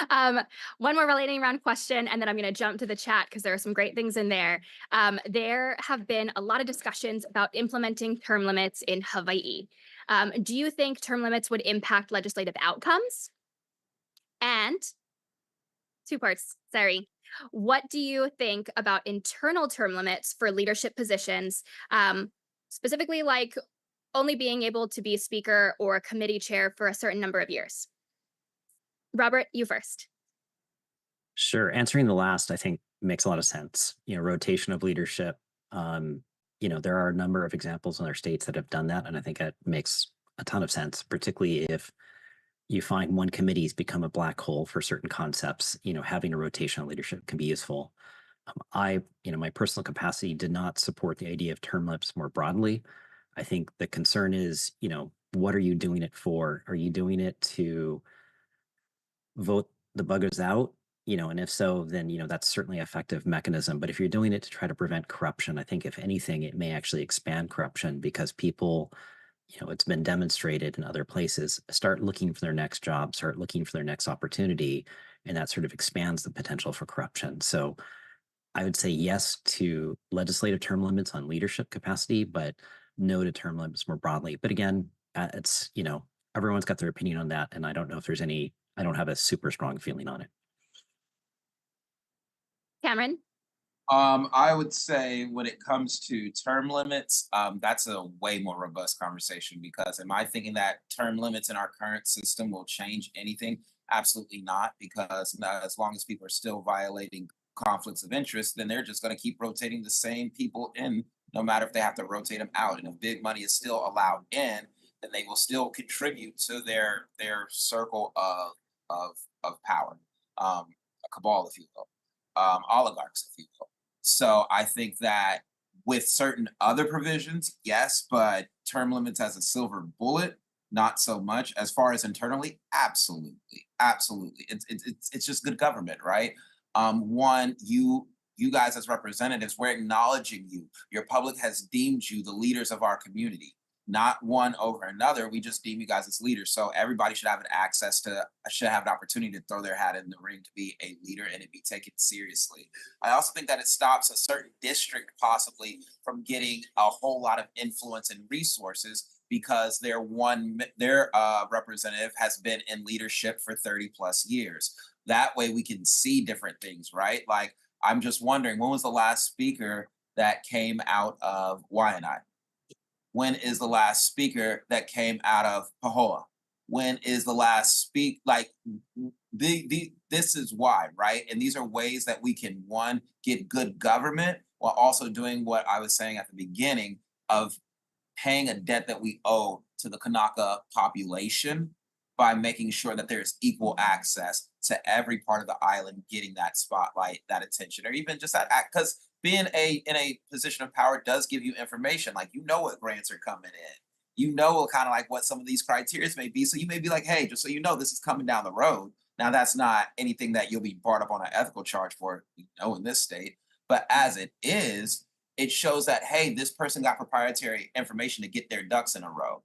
One more lightning round question, and then I'm going to jump to the chat because there are some great things in there. There have been a lot of discussions about implementing term limits in Hawaii. Do you think term limits would impact legislative outcomes? And two parts, sorry. What do you think about internal term limits for leadership positions, specifically like only being able to be a speaker or a committee chair for a certain number of years? Robert, you first. Sure. Answering the last, I think, makes a lot of sense. Rotation of leadership. There are a number of examples in our states that have done that, and I think that makes a ton of sense, particularly if you find one committee's become a black hole for certain concepts. Having a rotation of leadership can be useful. My personal capacity did not support the idea of term limits more broadly. I think the concern is, what are you doing it for? Are you doing it to vote the buggers out? And if so, then, that's certainly an effective mechanism. But if you're doing it to try to prevent corruption, I think if anything, it may actually expand corruption because people, it's been demonstrated in other places, start looking for their next job, start looking for their next opportunity, and that sort of expands the potential for corruption. So I would say yes to legislative term limits on leadership capacity, but no to term limits more broadly. But again, it's, everyone's got their opinion on that. And I don't know if there's I don't have a super strong feeling on it. Cameron? I would say when it comes to term limits, that's a way more robust conversation because am I thinking that term limits in our current system will change anything? Absolutely not, because as long as people are still violating conflicts of interest, then they're just going to keep rotating the same people in, no matter if they have to rotate them out. And if big money is still allowed in, then they will still contribute to their circle of power, a cabal, if you will, oligarchs, if you will. So I think that with certain other provisions, yes, but term limits as a silver bullet, not so much. As far as internally, absolutely, absolutely. It's just good government, right? One, you guys as representatives, we're acknowledging you. Your public has deemed you the leaders of our community, not one over another. We just deem you guys as leaders. So everybody should have should have an opportunity to throw their hat in the ring to be a leader and it be taken seriously. I also think that it stops a certain district possibly from getting a whole lot of influence and resources because their representative has been in leadership for 30 plus years. That way we can see different things, right? Like, I'm just wondering, when was the last speaker that came out of Waianae? When is the last speaker that came out of Pahoa? When is the last this is why, right? And these are ways that we can, one, get good government while also doing what I was saying at the beginning of paying a debt that we owe to the Kanaka population by making sure that there's equal access to every part of the island getting that spotlight, that attention, or even just that act. Because being in a position of power does give you information, like what grants are coming in, what kind of like what some of these criteria may be. So you may be like, hey, just so you know, this is coming down the road. Now that's not anything that you'll be brought up on an ethical charge for, in this state. But as it is, it shows that, hey, this person got proprietary information to get their ducks in a row.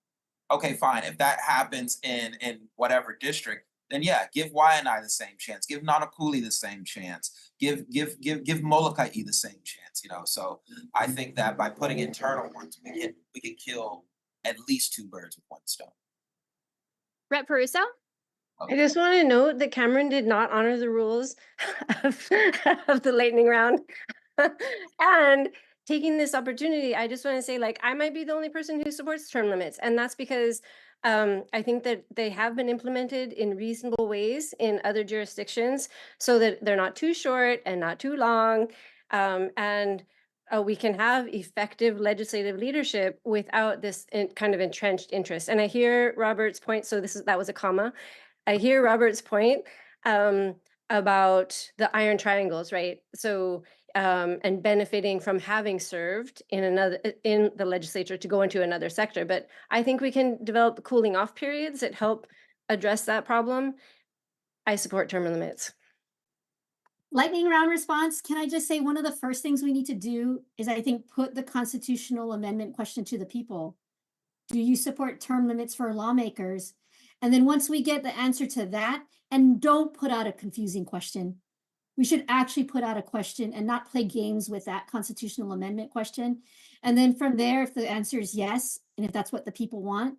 Okay, fine. If that happens in whatever district, then yeah, give Waianae the same chance. Give Nanakuli the same chance. Give Molokai the same chance. So I think that by putting internal ones, we can kill at least two birds with one stone. Rep. Peruso? I just want to note that Cameron did not honor the rules of the lightning round. And taking this opportunity, I just want to say, I might be the only person who supports term limits. And that's because I think that they have been implemented in reasonable ways in other jurisdictions so that they're not too short and not too long. And we can have effective legislative leadership without this kind of entrenched interest. And I hear Robert's point. So that was a comma. I hear Robert's point about the iron triangles, right? So and benefiting from having served in the legislature to go into another sector. But I think we can develop cooling off periods that help address that problem. I support term limits. Lightning round response. Can I just say one of the first things we need to do is, I think, put the constitutional amendment question to the people. Do you support term limits for lawmakers? And then once we get the answer to that, and don't put out a confusing question. We should actually put out a question and not play games with that constitutional amendment question. And then from there, if the answer is yes, and if that's what the people want,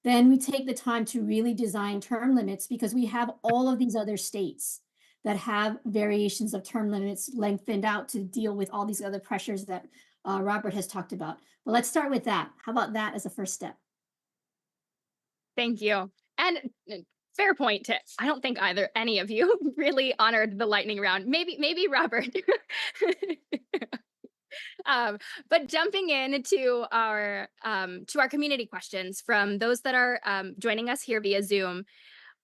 then we take the time to really design term limits, because we have all of these other states that have variations of term limits lengthened out to deal with all these other pressures that Robert has talked about. But let's start with that. How about that as a first step? Thank you. And fair point to, I don't think any of you really honored the lightning round. Maybe Robert. But jumping into our community questions from those that are joining us here via Zoom,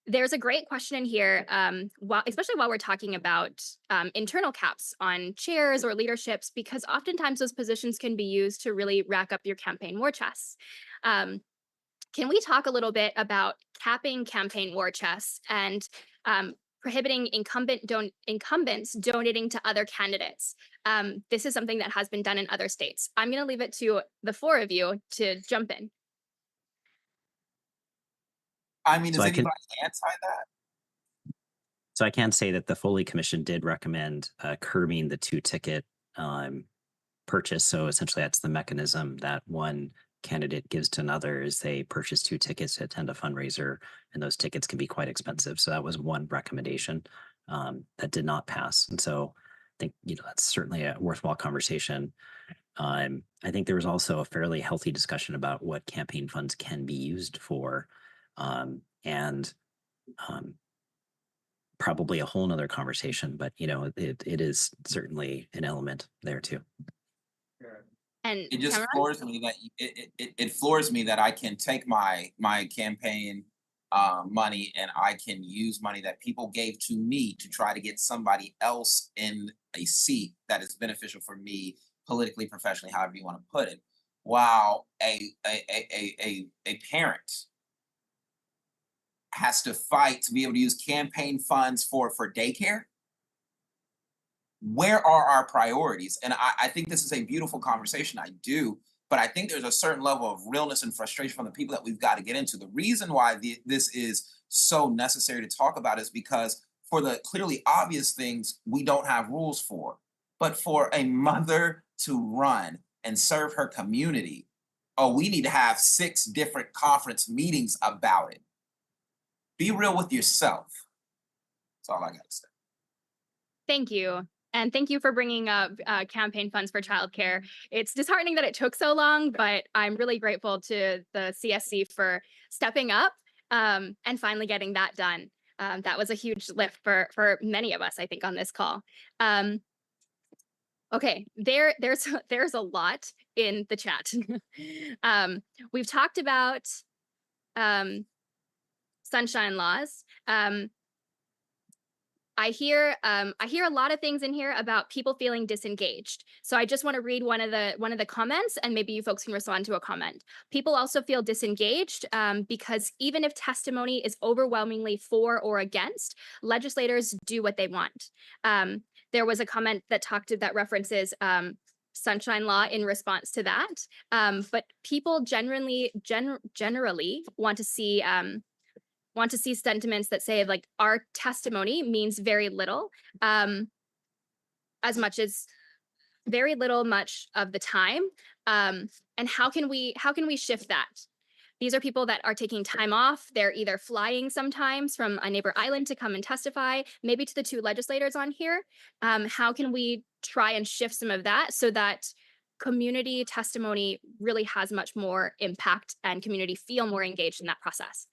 there's a great question in here, especially while we're talking about internal caps on chairs or leaderships, because oftentimes those positions can be used to really rack up your campaign war chests. Can we talk a little bit about capping campaign war chests and prohibiting incumbents donating to other candidates? This is something that has been done in other states. I'm going to leave it to the four of you to jump in. I mean, So is I can- anybody anti that? So I can say that the Foley Commission did recommend curbing the 2-ticket purchase. So essentially that's the mechanism that one candidate gives to another, is they purchase 2 tickets to attend a fundraiser, and those tickets can be quite expensive. So that was one recommendation that did not pass. And so I think, that's certainly a worthwhile conversation. I think there was also a fairly healthy discussion about what campaign funds can be used for, and probably a whole nother conversation, but it is certainly an element there too. And It just Cameron? floors me that it floors me that I can take my campaign money and I can use money that people gave to me to try to get somebody else in a seat that is beneficial for me politically, professionally, however you want to put it. While a parent has to fight to be able to use campaign funds for daycare. Where are our priorities? And I think this is a beautiful conversation. I do, but I think there's a certain level of realness and frustration from the people that we've got to get into. The reason why this is so necessary to talk about is because for the clearly obvious things, we don't have rules for. But for a mother to run and serve her community, we need to have 6 different conference meetings about it. Be real with yourself. That's all I got to say. Thank you. And thank you for bringing up campaign funds for childcare. It's disheartening that it took so long, but I'm really grateful to the CSC for stepping up and finally getting that done. That was a huge lift for many of us, I think, on this call. Okay, there's a lot in the chat. We've talked about sunshine laws. I hear a lot of things in here about people feeling disengaged. So I just want to read one of the comments, and maybe you folks can respond to a comment. People also feel disengaged because even if testimony is overwhelmingly for or against, legislators do what they want. There was a comment that references sunshine law in response to that, but people generally want to see sentiments that say, like, our testimony means very little, as much as very little much of the time. And how can we shift that? These are people that are taking time off. They're either flying sometimes from a neighbor island to come and testify, maybe to the 2 legislators on here. How can we try and shift some of that so that community testimony really has much more impact and community feel more engaged in that process?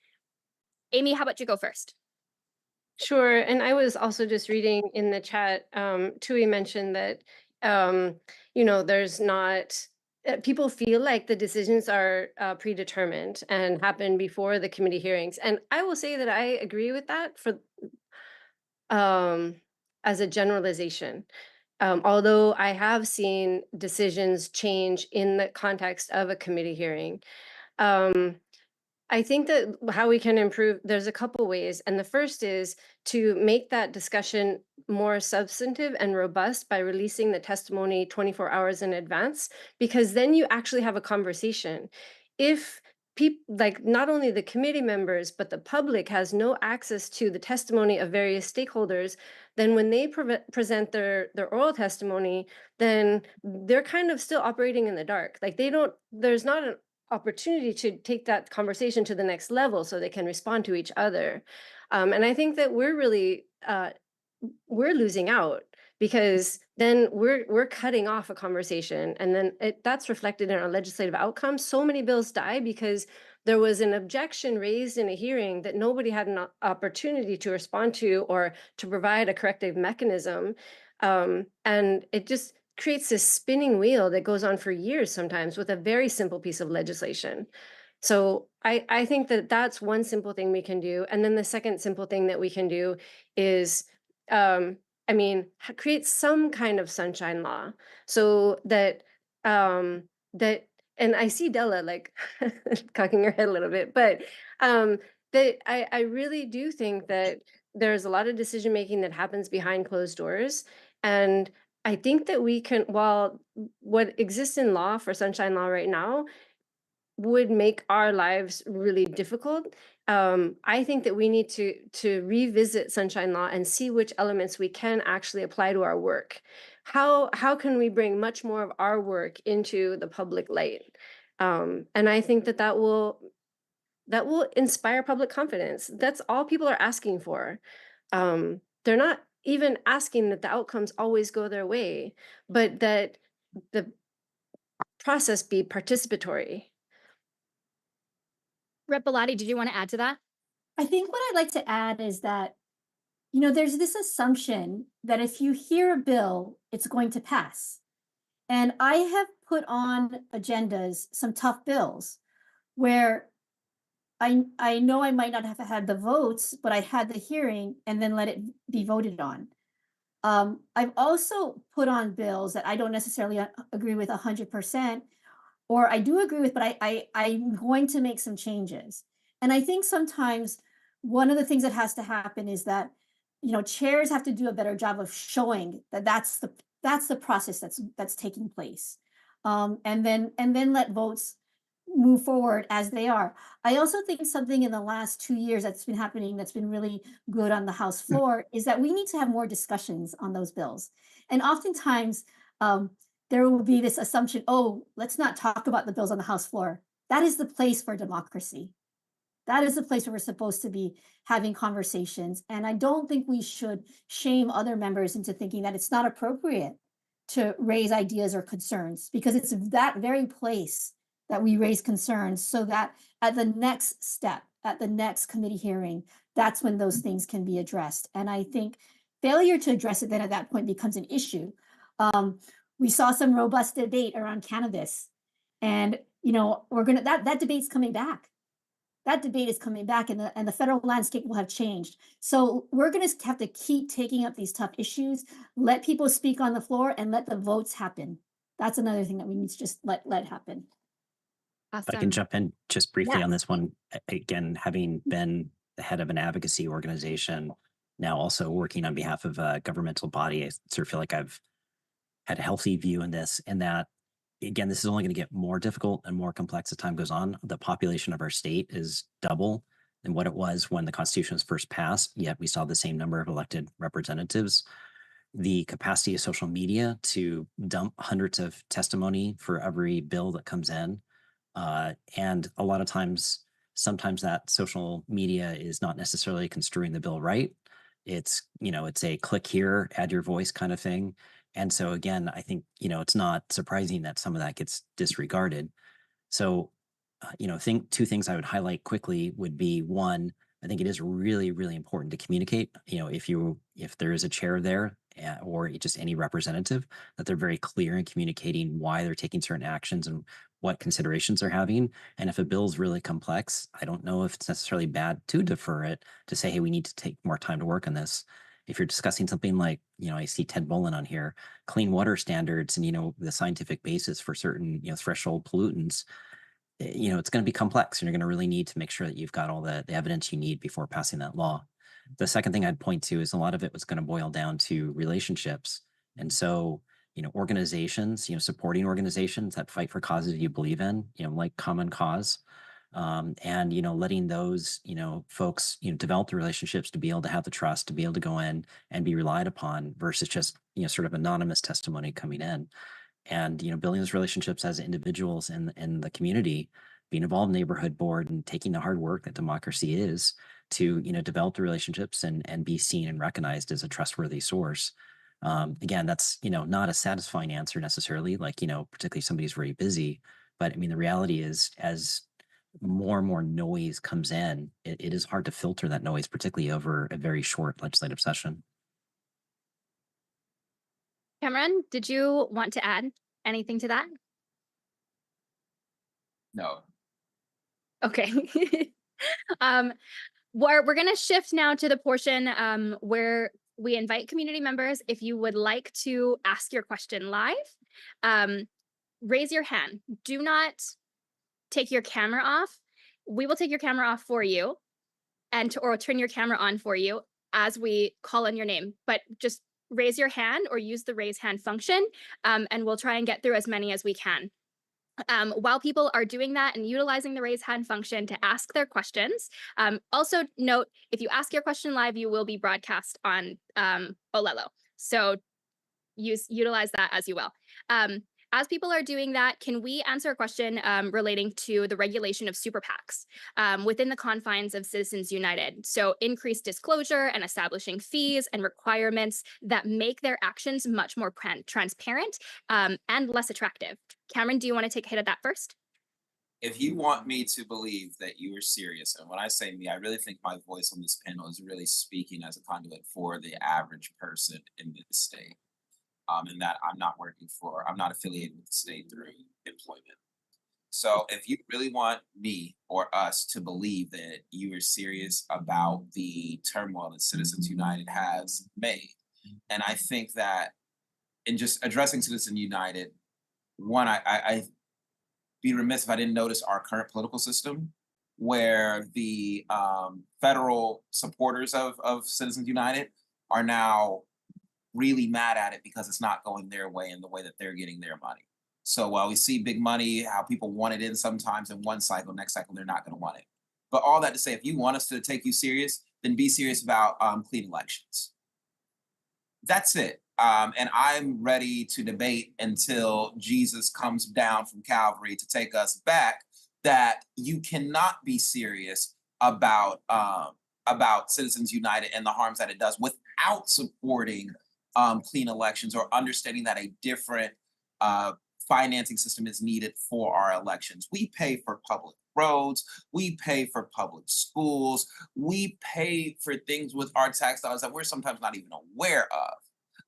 Amy, how about you go first? Sure. And I was also just reading in the chat, Tui mentioned that, there's not, people feel like the decisions are predetermined and happen before the committee hearings. And I will say that I agree with that as a generalization. Although I have seen decisions change in the context of a committee hearing. I think that how we can improve, there's a couple ways. And the first is to make that discussion more substantive and robust by releasing the testimony 24 hours in advance, because then you actually have a conversation. If like not only the committee members, but the public has no access to the testimony of various stakeholders, then when they present their oral testimony, then they're kind of still operating in the dark. Like there's not an opportunity to take that conversation to the next level so they can respond to each other. And I think that we're losing out because then we're cutting off a conversation, and then that's reflected in our legislative outcomes. So many bills die because there was an objection raised in a hearing that nobody had an opportunity to respond to or to provide a corrective mechanism, and it just creates this spinning wheel that goes on for years sometimes with a very simple piece of legislation. So I think that that's one simple thing we can do, and then the second simple thing that we can do is I mean, create some kind of sunshine law so that that and I see Della like cocking her head a little bit, but that I really do think that there's a lot of decision making that happens behind closed doors. And I think that we can, while what exists in law for sunshine law right now would make our lives really difficult. I think that we need to revisit sunshine law and see which elements we can actually apply to our work. How can we bring much more of our work into the public light? And I think that that will inspire public confidence. That's all people are asking for. They're not even asking that the outcomes always go their way, but that the process be participatory. Rep. Bellotti, did you want to add to that? I think what I'd like to add is that, there's this assumption that if you hear a bill, it's going to pass. And I have put on agendas some tough bills where I know I might not have had the votes, but I had the hearing and then let it be voted on. I've also put on bills that I don't necessarily agree with 100%, or I do agree with, but I'm going to make some changes. And I think sometimes one of the things that has to happen is that, chairs have to do a better job of showing that that's the process that's taking place, and then let votes move forward as they are. I also think something in the last 2 years that's been happening that's been really good on the House floor is that we need to have more discussions on those bills. And oftentimes, there will be this assumption, oh, let's not talk about the bills on the House floor. That is the place for democracy. That is the place where we're supposed to be having conversations. And I don't think we should shame other members into thinking that it's not appropriate to raise ideas or concerns, because it's that very place that we raise concerns, so that at the next step, at the next committee hearing, that's when those things can be addressed. And I think failure to address it then at that point becomes an issue. We saw some robust debate around cannabis, and that debate's coming back. That debate is coming back, and the federal landscape will have changed. So we're going to have to keep taking up these tough issues, let people speak on the floor, and let the votes happen. That's another thing that we need to just let happen. If I can jump in just briefly Yeah. on this one, again, having been the head of an advocacy organization, now also working on behalf of a governmental body, I sort of feel like I've had a healthy view in this, and that, again, this is only going to get more difficult and more complex as time goes on. The population of our state is double than what it was when the Constitution was first passed, yet we saw the same number of elected representatives. The capacity of social media to dump hundreds of testimony for every bill that comes in. And a lot of times, sometimes that social media is not necessarily construing the bill right. It's a click here, add your voice kind of thing. And so again, I think, it's not surprising that some of that gets disregarded. So, two things I would highlight quickly would be, one, I think it is really, really important to communicate, if there is a chair there, or just any representative, that they're very clear in communicating why they're taking certain actions and what considerations they're having. And if a bill is really complex, I don't know if it's necessarily bad to defer it, to say, hey, we need to take more time to work on this. If you're discussing something like, I see Ted Bolin on here, clean water standards and, the scientific basis for certain, threshold pollutants, it's going to be complex, and you're going to really need to make sure that you've got all the evidence you need before passing that law. The second thing I'd point to is a lot of it was going to boil down to relationships. And so, organizations, supporting organizations that fight for causes you believe in, like Common Cause, and letting those folks develop the relationships to be able to have the trust to be able to go in and be relied upon versus just sort of anonymous testimony coming in, and building those relationships as individuals in the community, being involved in the neighborhood board and taking the hard work that democracy is to develop the relationships and be seen and recognized as a trustworthy source. Again, that's not a satisfying answer necessarily, like particularly somebody's very busy, but I mean the reality is as more and more noise comes in, it is hard to filter that noise, particularly over a very short legislative session. Cameron, did you want to add anything to that? No. Okay. We're going to shift now to the portion where we invite community members. If you would like to ask your question live, raise your hand. Do not take your camera off. We will take your camera off for you or turn your camera on for you as we call on your name, but just raise your hand or use the raise hand function, and we'll try and get through as many as we can. While people are doing that and utilizing the raise hand function to ask their questions, also note, if you ask your question live, you will be broadcast on Olelo. So utilize that as you will. As people are doing that, can we answer a question relating to the regulation of super PACs within the confines of Citizens United? So increased disclosure and establishing fees and requirements that make their actions much more transparent and less attractive. Cameron, do you want to take a hit at that first? If you want me to believe that you are serious, and when I say me, I really think my voice on this panel is really speaking as a conduit for the average person in this state. And that I'm not affiliated with the state through employment. So if you really want me or us to believe that you are serious about the turmoil that Citizens United has made, and I think that in just addressing Citizens United, one, I'd be remiss if I didn't notice our current political system, where the federal supporters of Citizens United are now really mad at it because it's not going their way in the way that they're getting their money. So while we see big money, how people want it in sometimes in one cycle, next cycle, they're not going to want it. But all that to say, if you want us to take you serious, then be serious about clean elections. That's it. And I'm ready to debate until Jesus comes down from Calvary to take us back, that you cannot be serious about Citizens United and the harms that it does without supporting clean elections or understanding that a different financing system is needed for our elections. We pay for public roads, we pay for public schools, we pay for things with our tax dollars that we're sometimes not even aware of.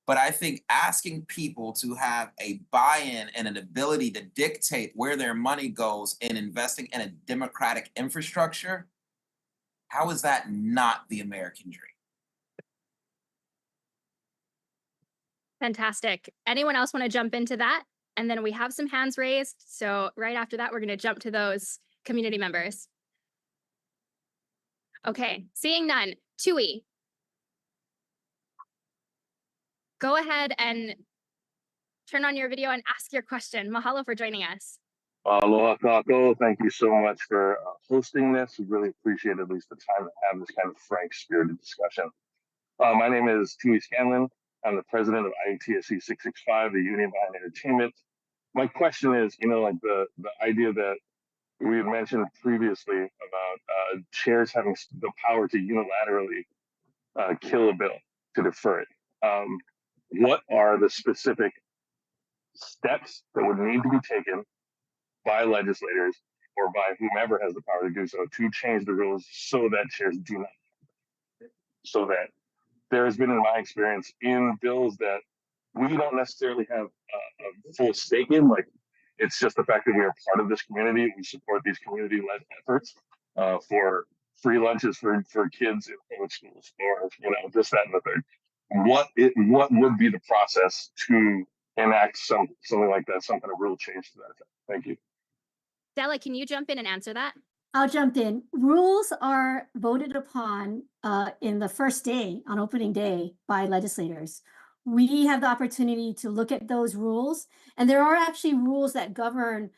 But I think asking people to have a buy-in and an ability to dictate where their money goes in investing in a democratic infrastructure, how is that not the American dream? Fantastic. Anyone else want to jump into that? And then we have some hands raised. So right after that, we're going to jump to those community members. Okay, seeing none. Tui, go ahead and turn on your video and ask your question. Mahalo for joining us. Aloha Kako, thank you so much for hosting this. We really appreciate at least the time to have this kind of frank, spirited discussion. My name is Tui Scanlon. I'm the president of IUTSC 665, the Union Behind Entertainment. My question is, like the idea that we had mentioned previously about chairs having the power to unilaterally kill a bill, to defer it. What are the specific steps that would need to be taken by legislators or by whomever has the power to do so to change the rules so that chairs do not? So that there has been, in my experience, in bills that we don't necessarily have a full stake in, like it's just the fact that we are part of this community, we support these community-led efforts for free lunches for kids in public schools, or this, that, and the third. What would be the process to enact something like that, some kind of rule change to that effect? Thank you. Stella, can you jump in and answer that? I'll jump in. Rules are voted upon in the first day, on opening day, by legislators. We have the opportunity to look at those rules, and there are actually rules that govern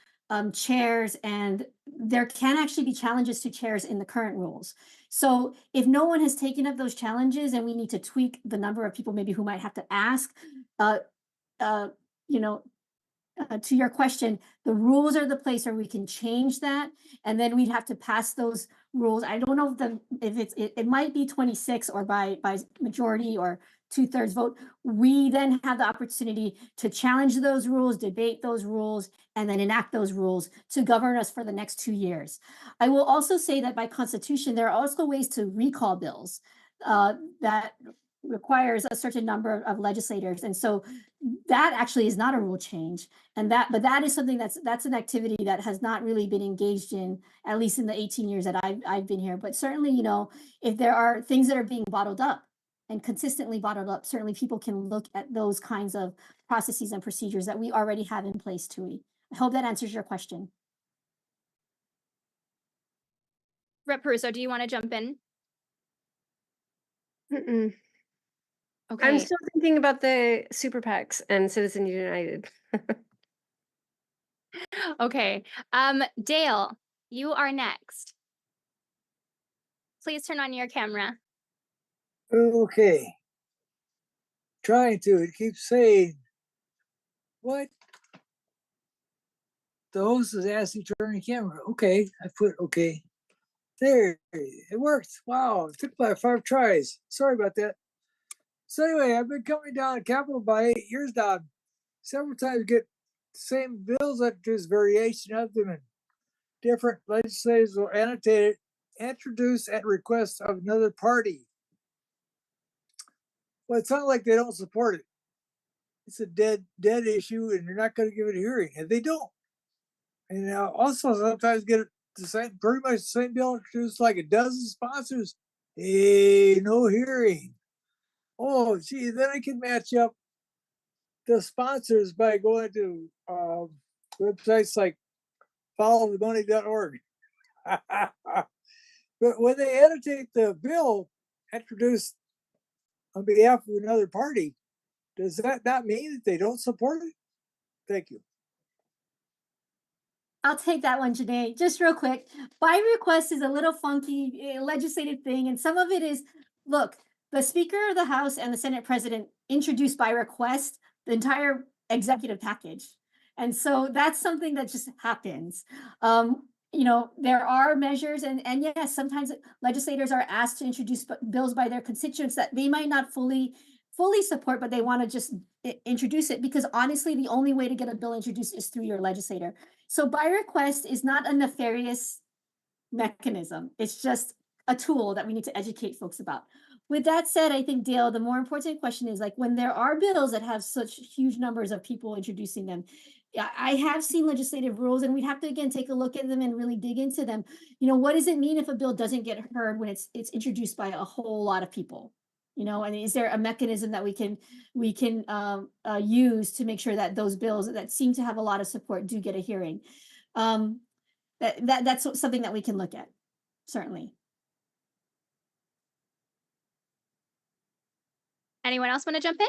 chairs, and there can actually be challenges to chairs in the current rules. So if no one has taken up those challenges and we need to tweak the number of people maybe who might have to ask, uh, you know, to your question, the rules are the place where we can change that, and then we'd have to pass those rules. I don't know if it might be 26 or by majority or 2/3 vote. We then have the opportunity to challenge those rules, debate those rules, and then enact those rules to govern us for the next 2 years. I will also say that by constitution, there are also ways to recall bills that requires a certain number of legislators, and so that actually is not a rule change. But that is something that's an activity that has not really been engaged in, at least in the 18 years that I've been here. But certainly, if there are things that are being bottled up and consistently bottled up, certainly people can look at those kinds of processes and procedures that we already have in place, Tui. I hope that answers your question. Rep. Peruso, do you want to jump in? I'm Okay. still thinking about the super PACs and Citizens United. Okay. Dale, you are next. Please turn on your camera. Okay. Trying to. It keeps saying, what? The host is asking to turn the camera. Okay. I put okay. There. It worked. Wow. It took about 5 tries. Sorry about that. So anyway, I've been coming down to Capitol by 8 years now. Several times get the same bills that there's variation of them, and different legislators will annotate it, introduce at request of another party. Well, it's not like they don't support it. It's a dead issue, and they're not going to give it a hearing, and they don't. And also sometimes get the same, pretty much the same bill introduced like a dozen sponsors. Hey, no hearing. Oh, gee, then I can match up the sponsors by going to websites like followthemoney.org. But when they annotate the bill introduced on behalf of another party, does that not mean that they don't support it? Thank you. I'll take that one, Janae. Just real quick. By request is a little funky legislative thing. And some of it is, look, the Speaker of the House and the Senate President introduced by request the entire executive package. And so that's something that just happens. There are measures, and yes, sometimes legislators are asked to introduce bills by their constituents that they might not fully support, but they want to just introduce it, because honestly, the only way to get a bill introduced is through your legislator. So by request is not a nefarious mechanism. It's just a tool that we need to educate folks about. With that said, I think, Dale, the more important question is, like, when there are bills that have such huge numbers of people introducing them, I have seen legislative rules, and we'd have to, again, take a look at them and really dig into them. What does it mean if a bill doesn't get heard when it's introduced by a whole lot of people? And is there a mechanism that we can use to make sure that those bills that seem to have a lot of support do get a hearing? That's something that we can look at, certainly. Anyone else want to jump in?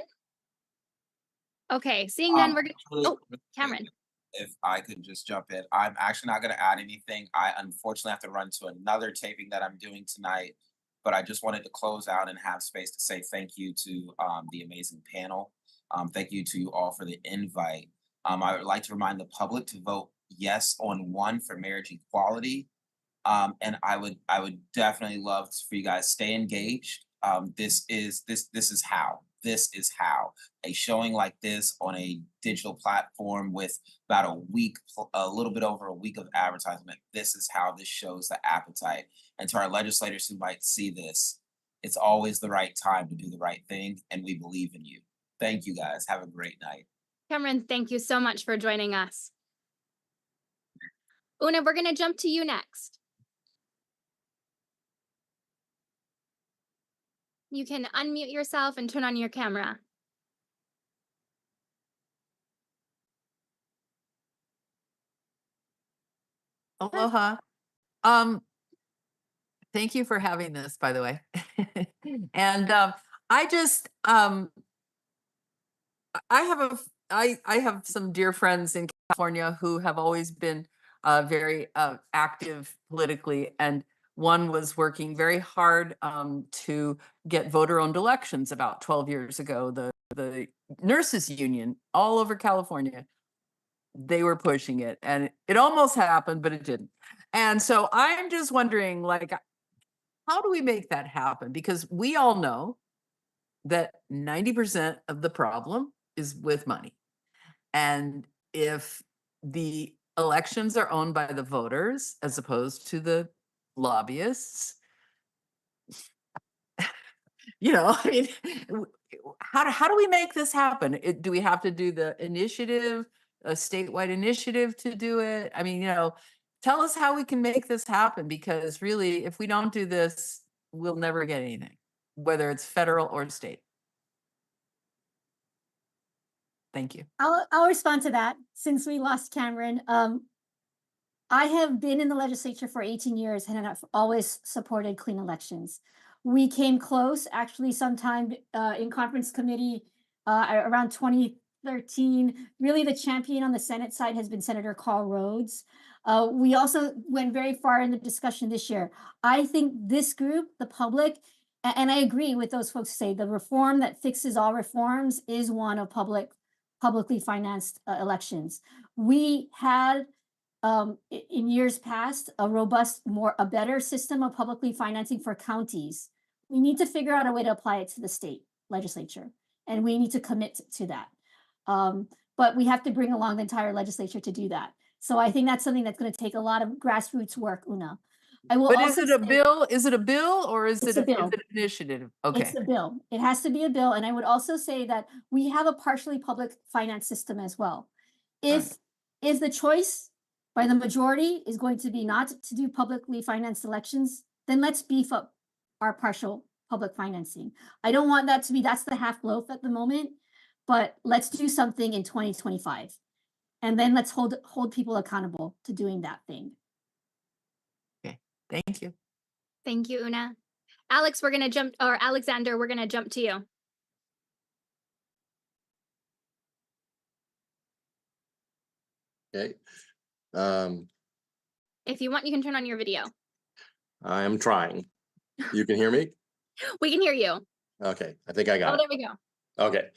Okay, seeing none, we're going to. Oh, Cameron. If I could just jump in, I'm actually not going to add anything. I unfortunately have to run to another taping that I'm doing tonight, but I just wanted to close out and have space to say thank you to the amazing panel. Thank you to you all for the invite. I would like to remind the public to vote yes on 1 for marriage equality. And I would definitely love for you guys stay engaged. This is how a showing like this on a digital platform with about a little bit over a week of advertisement. This is how this shows the appetite. And to our legislators who might see this, it's always the right time to do the right thing. And we believe in you. Thank you guys. Have a great night. Cameron, thank you so much for joining us. Una, we're going to jump to you next. You can unmute yourself and turn on your camera. Aloha. Thank you for having this, by the way. And I just, I have I have some dear friends in California who have always been very active politically, and one was working very hard to get voter-owned elections about 12 years ago. The nurses union all over California, they were pushing it, and it almost happened, but it didn't. And so I'm just wondering, like, how do we make that happen? Because we all know that 90% of the problem is with money. And if the elections are owned by the voters as opposed to the lobbyists, I mean, how do we make this happen? Do we have to do the initiative, a statewide initiative to do it? I mean, tell us how we can make this happen, because really, if we don't do this, we'll never get anything, whether it's federal or state. Thank you. I'll respond to that since we lost Cameron. I have been in the legislature for 18 years and I've always supported clean elections. We came close actually sometime in conference committee around 2013. Really the champion on the Senate side has been Senator Carl Rhodes. We also went very far in the discussion this year. I think this group, the public, and I agree with those folks who say the reform that fixes all reforms is one of publicly financed elections. We had in years past a better system of publicly financing for counties. We need to figure out a way to apply it to the state legislature, and we need to commit to that. But we have to bring along the entire legislature to do that. So I think that's something that's going to take a lot of grassroots work, Una. I will But also is it a say- bill? Is it a bill or is It's it a bill. is it an initiative? Okay. It's a bill. It has to be a bill. And I would also say that we have a partially public finance system as well. If the choice by the majority is going to be not to do publicly financed elections, then let's beef up our partial public financing. I don't want that to be, that's the half loaf at the moment, but let's do something in 2025. And then let's hold people accountable to doing that thing. Okay. Thank you. Thank you, Una. Alex, Alexander, we're gonna jump to you. Okay. If you want, you can turn on your video. I am trying. You can hear me? We can hear you. Okay, I think I got Oh, it. there we go. Okay.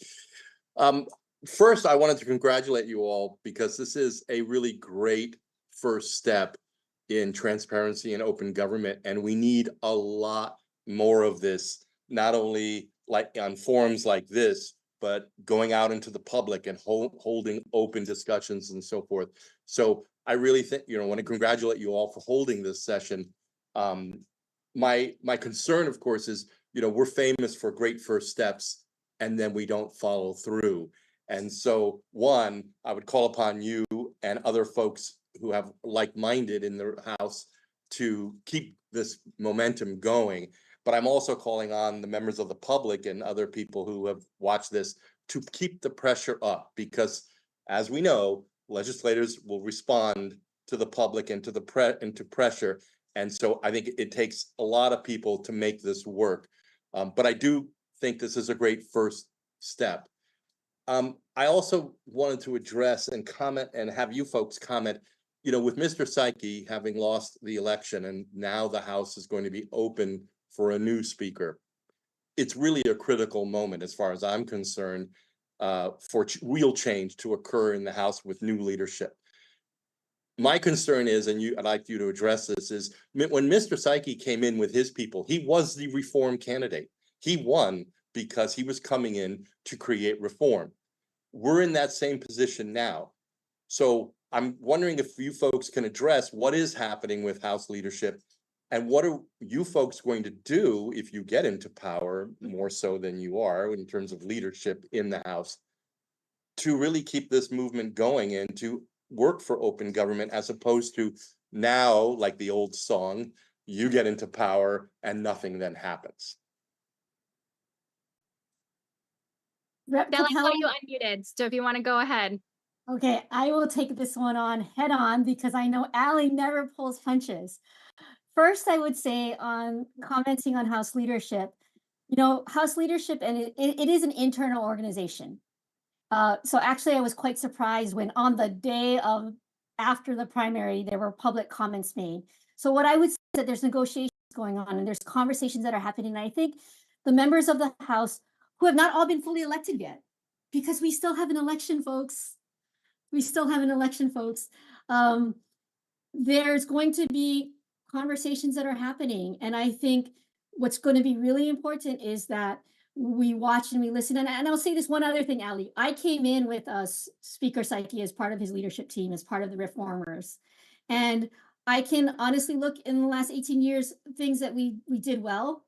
First, I wanted to congratulate you all because this is a really great first step in transparency and open government, and we need a lot more of this, not only like on forums like this, but going out into the public and holding open discussions and so forth. So I really think, want to congratulate you all for holding this session. My concern, of course, is, we're famous for great first steps and then we don't follow through. And so, one, I would call upon you and other folks who have like-minded in the House to keep this momentum going. But I'm also calling on the members of the public and other people who have watched this to keep the pressure up, because as we know, legislators will respond to the public and to to pressure. And so I think it takes a lot of people to make this work. But I do think this is a great first step. I also wanted to address and comment and have you folks comment, with Mr. Psyche having lost the election and now the House is going to be open for a new speaker. It's really a critical moment, as far as I'm concerned, for real change to occur in the House with new leadership. My concern is, and I'd like you to address this, is when Mr. Psyche came in with his people, he was the reform candidate. He won because he was coming in to create reform. We're in that same position now. So I'm wondering if you folks can address what is happening with House leadership and what are you folks going to do if you get into power, more so than you are in terms of leadership in the House, to really keep this movement going and to work for open government, as opposed to now, like the old song, you get into power and nothing then happens. Rep. Bella, I saw Capello? you unmuted, so if you want to go ahead. Okay, I will take this one on head on because I know Allie never pulls punches. First, I would say on commenting on House leadership, House leadership, and it is an internal organization. So actually, I was quite surprised when on the day of after the primary, there were public comments made. So what I would say is that there's negotiations going on and there's conversations that are happening. And I think the members of the House who have not all been fully elected yet, because we still have an election, folks. We still have an election, folks. There's going to be conversations that are happening. And I think what's going to be really important is that we watch and we listen. And I'll say this one other thing, Ali. I came in with Speaker Psyche as part of his leadership team, as part of the reformers. And I can honestly look in the last 18 years, things that we did well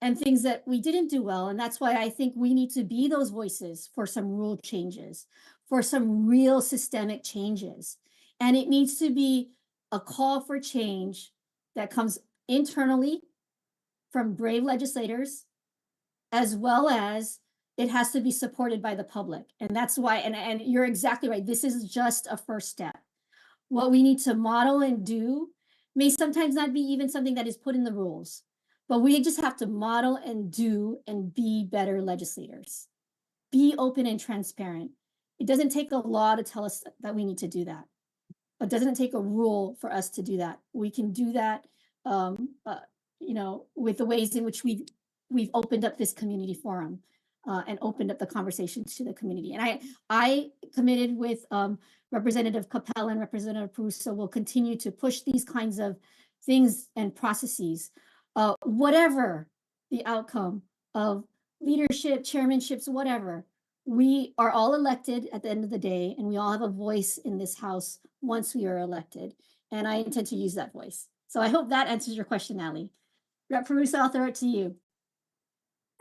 and things that we didn't do well. And that's why I think we need to be those voices for some rule changes, for some real systemic changes. And it needs to be a call for change that comes internally from brave legislators, as well as it has to be supported by the public. And that's why, and you're exactly right, this is just a first step. What we need to model and do may sometimes not be even something that is put in the rules, but we just have to model and do and be better legislators. Be open and transparent. It doesn't take a law to tell us that we need to do that. It doesn't take a rule for us to do that. We can do that, with the ways in which we've opened up this community forum and opened up the conversations to the community. And I committed with Representative Capel and Representative Peruso will continue to push these kinds of things and processes, whatever the outcome of leadership, chairmanships, whatever. We are all elected at the end of the day, and we all have a voice in this House once we are elected. And I intend to use that voice. So I hope that answers your question, Ali. Rep. Peruso, I'll throw it to you.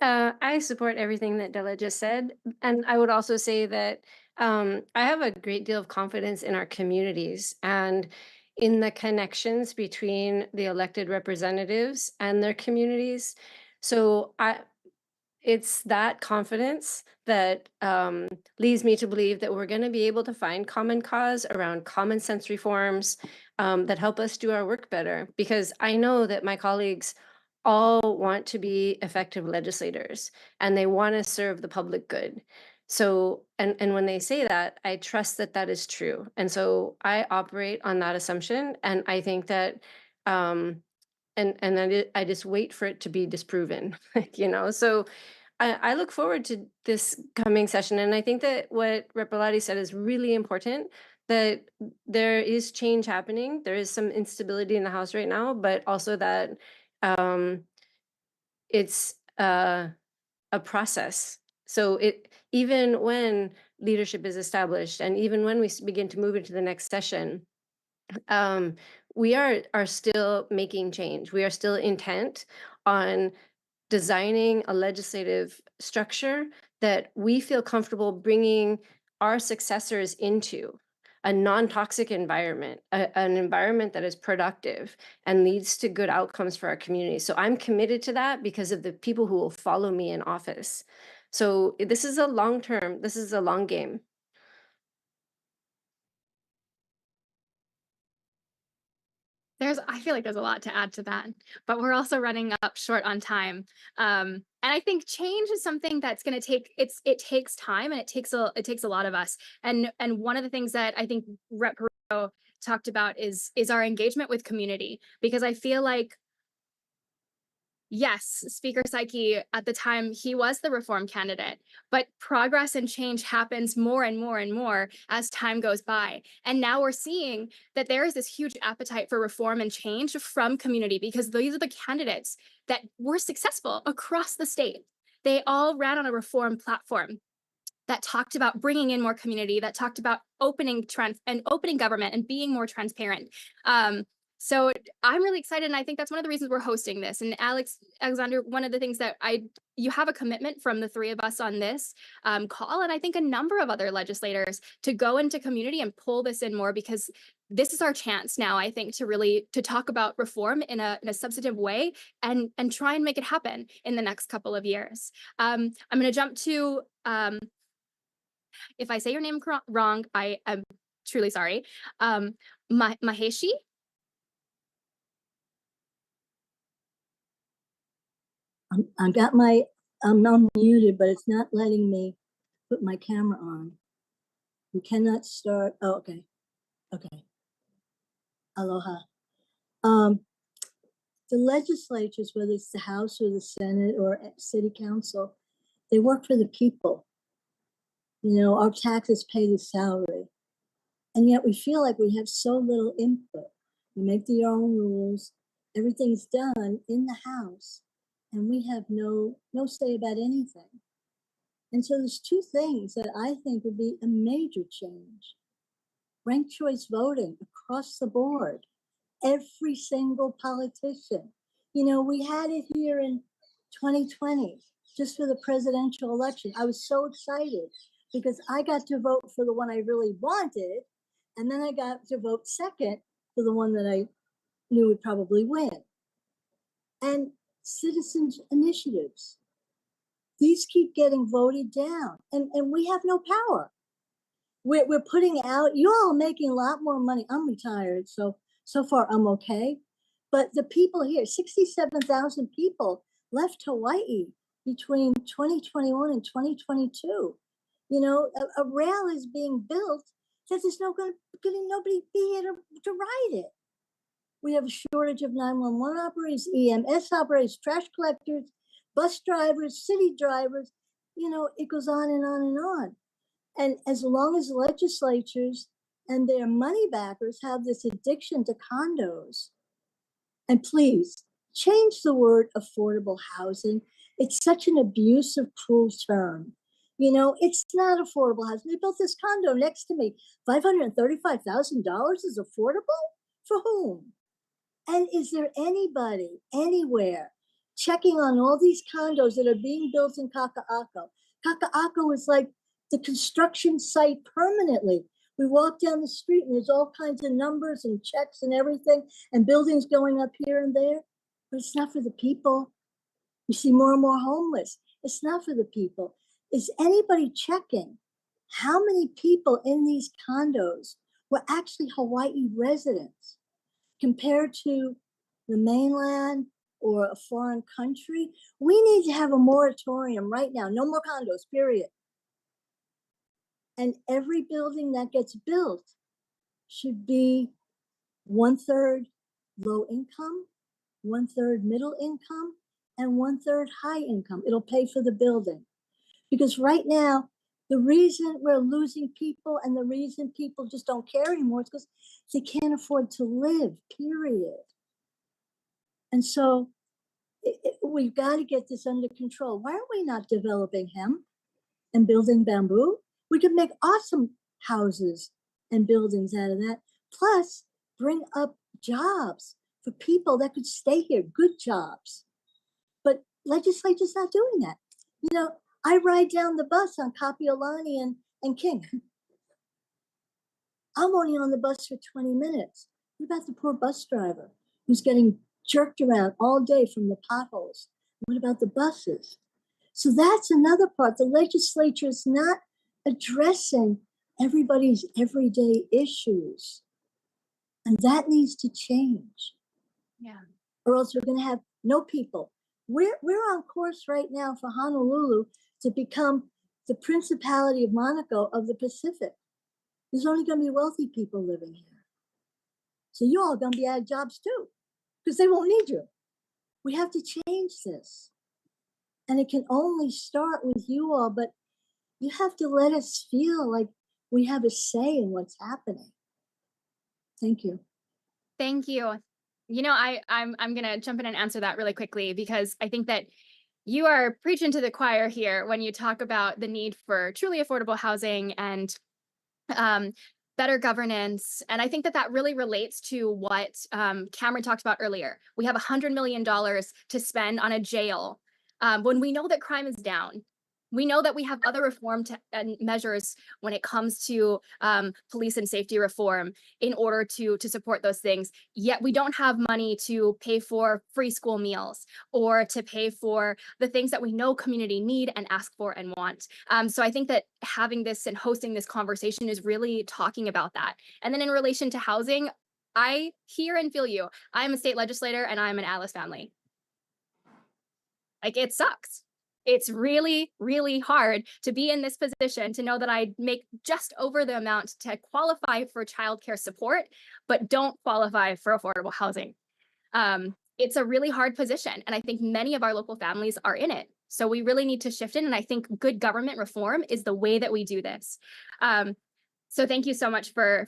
I support everything that Della just said. And I would also say that I have a great deal of confidence in our communities and in the connections between the elected representatives and their communities. So it's that confidence that leads me to believe that we're going to be able to find common cause around common sense reforms that help us do our work better. Because I know that my colleagues all want to be effective legislators and they want to serve the public good. So, and when they say that, I trust that that is true. And so I operate on that assumption. And I think that, and then I just wait for it to be disproven, so I look forward to this coming session. And I think that what Rep. Belatti said is really important, that there is change happening. There is some instability in the House right now, but also that it's a process. So even when leadership is established and even when we begin to move into the next session, we are still making change. We are still intent on designing a legislative structure that we feel comfortable bringing our successors into, a non-toxic environment, an environment that is productive and leads to good outcomes for our community. So I'm committed to that because of the people who will follow me in office. So this is a long term, this is a long game. I feel like there's a lot to add to that, but we're also running up short on time. And I think change is something that's going to it takes time and it takes a lot of us. And one of the things that I think Rep. Peruso talked about is our engagement with community, because I feel like, yes, Speaker Psyche, at the time, he was the reform candidate, but progress and change happens more and more and more as time goes by. And now we're seeing that there is this huge appetite for reform and change from community, because these are the candidates that were successful across the state. They all ran on a reform platform that talked about bringing in more community, that talked about opening government and being more transparent. So I'm really excited, and I think that's one of the reasons we're hosting this. And Alexander, one of the things that you have a commitment from the three of us on this call, and I think a number of other legislators, to go into community and pull this in more, because this is our chance now, I think, to talk about reform in a substantive way and try and make it happen in the next couple of years. I'm going to jump to, if I say your name wrong, I am truly sorry. Maheshi. I got I'm not muted, but it's not letting me put my camera on. We cannot start. Oh, okay. Okay. Aloha. The legislatures, whether it's the House or the Senate or City Council, they work for the people. You know, our taxes pay the salary. And yet we feel like we have so little input. We make the own rules. Everything's done in the House. And we have no say about anything. And so there's two things that I think would be a major change. Ranked choice voting across the board. Every single politician. You know, we had it here in 2020, just for the presidential election. I was so excited because I got to vote for the one I really wanted. And then I got to vote second for the one that I knew would probably win. And citizens initiatives. These keep getting voted down, and we have no power. We're putting out, you all are making a lot more money. I'm retired, so far I'm okay. But the people here, 67,000 people left Hawaii between 2021 and 2022. You know, a rail is being built that there's nobody be here to ride it. We have a shortage of 911 operators, EMS operators, trash collectors, bus drivers, city drivers. You know, it goes on and on and on. And as long as legislatures and their money backers have this addiction to condos, and please change the word affordable housing. It's such an abusive, cruel term. You know, it's not affordable housing. They built this condo next to me. $535,000 is affordable? For whom? And is there anybody anywhere checking on all these condos that are being built in Kaka'ako? Kaka'ako is like the construction site permanently. We walk down the street and there's all kinds of numbers and checks and everything and buildings going up here and there, but it's not for the people. You see more and more homeless. It's not for the people. Is anybody checking how many people in these condos were actually Hawaii residents compared to the mainland or a foreign country? We need to have a moratorium right now. No more condos, period. And every building that gets built should be 1/3 low income, 1/3 middle income, and 1/3 high income. It'll pay for the building. Because right now, the reason we're losing people and the reason people just don't care anymore is because they can't afford to live, period. And so we've got to get this under control. Why are we not developing hemp and building bamboo? We could make awesome houses and buildings out of that. Plus, bring up jobs for people that could stay here, good jobs. But legislature's not doing that. You know, I ride down the bus on Kapiolani and King. I'm only on the bus for 20 minutes. What about the poor bus driver who's getting jerked around all day from the potholes? What about the buses? So that's another part. The legislature is not addressing everybody's everyday issues. And that needs to change. Yeah. Or else we're going to have no people. We're on course right now for Honolulu to become the Principality of Monaco of the Pacific. There's only going to be wealthy people living here. So you all are going to be out of jobs too, because they won't need you. We have to change this. And it can only start with you all, but you have to let us feel like we have a say in what's happening. Thank you. Thank you. You know, I'm gonna jump in and answer that really quickly, because I think that you are preaching to the choir here when you talk about the need for truly affordable housing and better governance. And I think that that really relates to what Cameron talked about earlier. We have $100 million to spend on a jail when we know that crime is down. We know that we have other reform measures when it comes to police and safety reform in order to support those things. Yet we don't have money to pay for free school meals or to pay for the things that we know community need and ask for and want. So I think that having this and hosting this conversation is really talking about that. And then in relation to housing, I hear and feel you. I'm a state legislator and I'm an Alice family. Like, it sucks. It's really, really hard to be in this position, to know that I make just over the amount to qualify for childcare support, but don't qualify for affordable housing. It's a really hard position, and I think many of our local families are in it. So we really need to shift in, and I think good government reform is the way that we do this. So thank you so much for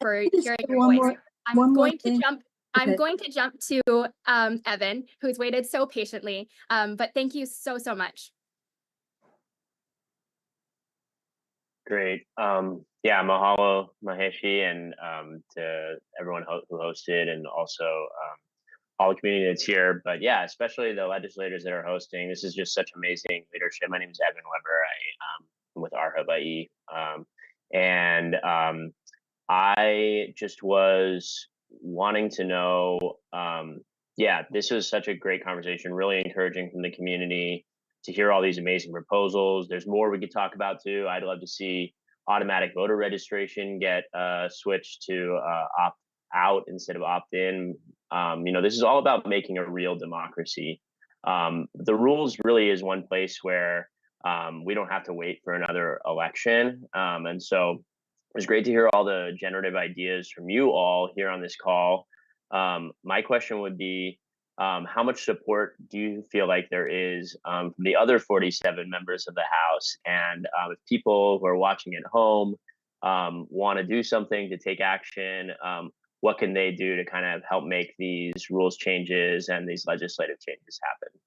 Just hearing your one voice. more, I'm one more going to thing. jump. I'm Okay. going to jump to Evan, who's waited so patiently. But thank you so much. Great. Yeah, mahalo, Maheshi, and to everyone who hosted, and also all the community that's here. But yeah, especially the legislators that are hosting. This is just such amazing leadership. My name is Evan Weber. I'm with our Hawaii, and I just was wanting to know. Yeah, this was such a great conversation. Really encouraging from the community to hear all these amazing proposals. There's more we could talk about too. I'd love to see automatic voter registration get switched to opt out instead of opt in. This is all about making a real democracy. The rules really is one place where we don't have to wait for another election. And so it was great to hear all the generative ideas from you all here on this call. My question would be, how much support do you feel like there is from the other 47 members of the House? And if people who are watching at home want to do something to take action, what can they do to kind of help make these rules changes and these legislative changes happen?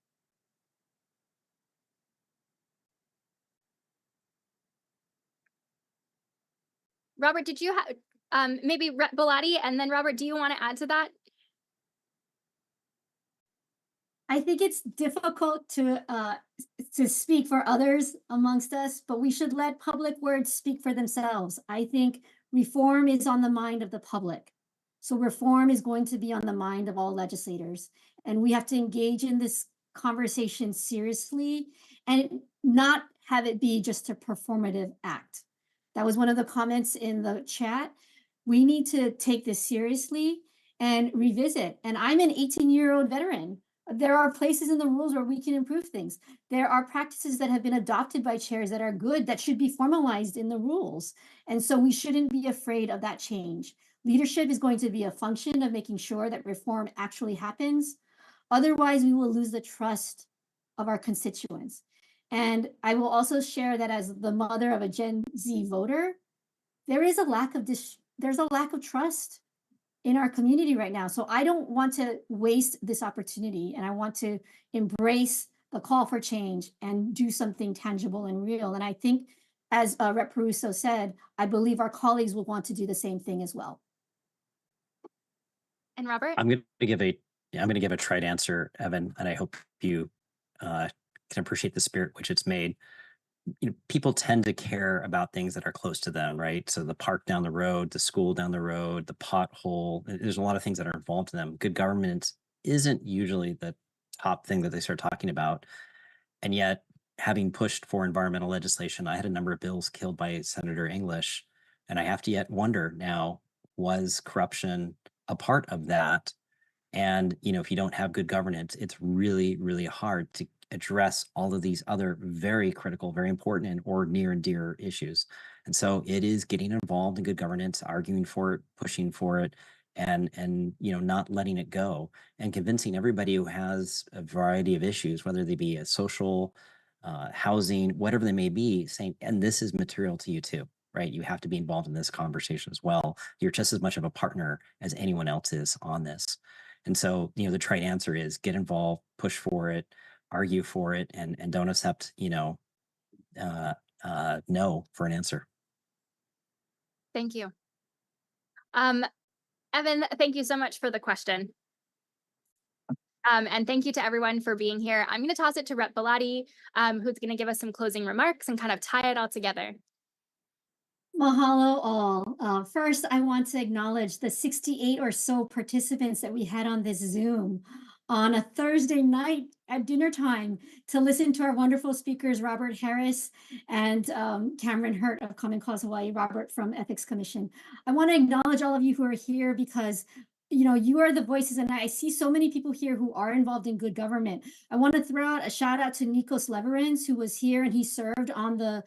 Robert, did you have maybe Belatti, and then Robert, do you want to add to that? I think it's difficult to speak for others amongst us, but we should let public words speak for themselves. I think reform is on the mind of the public. So reform is going to be on the mind of all legislators. And we have to engage in this conversation seriously and not have it be just a performative act. That was one of the comments in the chat. We need to take this seriously and revisit. And I'm an 18-year-old veteran. There are places in the rules where we can improve things. There are practices that have been adopted by chairs that are good, that should be formalized in the rules. And so we shouldn't be afraid of that change. Leadership is going to be a function of making sure that reform actually happens. Otherwise, we will lose the trust of our constituents. And I will also share that as the mother of a Gen Z voter, there's a lack of trust in our community right now. So I don't want to waste this opportunity, and I want to embrace the call for change and do something tangible and real. And I think, as Rep. Peruso said, I believe our colleagues will want to do the same thing as well. And Robert? I'm going to give a trite answer, Evan, and I hope you can appreciate the spirit which it's made. People tend to care about things that are close to them, right? So the park down the road, the school down the road, the pothole, there's a lot of things that are involved in them. Good government isn't usually the top thing that they start talking about. And yet, having pushed for environmental legislation, I had a number of bills killed by Senator English. And I have to yet wonder now, was corruption a part of that? And, if you don't have good governance, it's really, really hard to address all of these other very critical, very important or near and dear issues. And so it is getting involved in good governance, arguing for it, pushing for it, and not letting it go, and convincing everybody who has a variety of issues, whether they be a social, housing, whatever they may be, saying, and this is material to you too, right? You have to be involved in this conversation as well. You're just as much of a partner as anyone else is on this. And so, the trite answer is get involved, push for it, argue for it, and don't accept, no for an answer. Thank you. Evan, thank you so much for the question. And thank you to everyone for being here. I'm going to toss it to Rep. Belatti, who's going to give us some closing remarks and kind of tie it all together. Mahalo all. First, I want to acknowledge the 68 or so participants that we had on this Zoom on a Thursday night at dinner time to listen to our wonderful speakers, Robert Harris and Cameron Hurt of Common Cause Hawaii, Robert from Ethics Commission. I want to acknowledge all of you who are here because you are the voices, and I see so many people here who are involved in good government. I want to throw out a shout out to Nikos Leverins, who was here and he served on the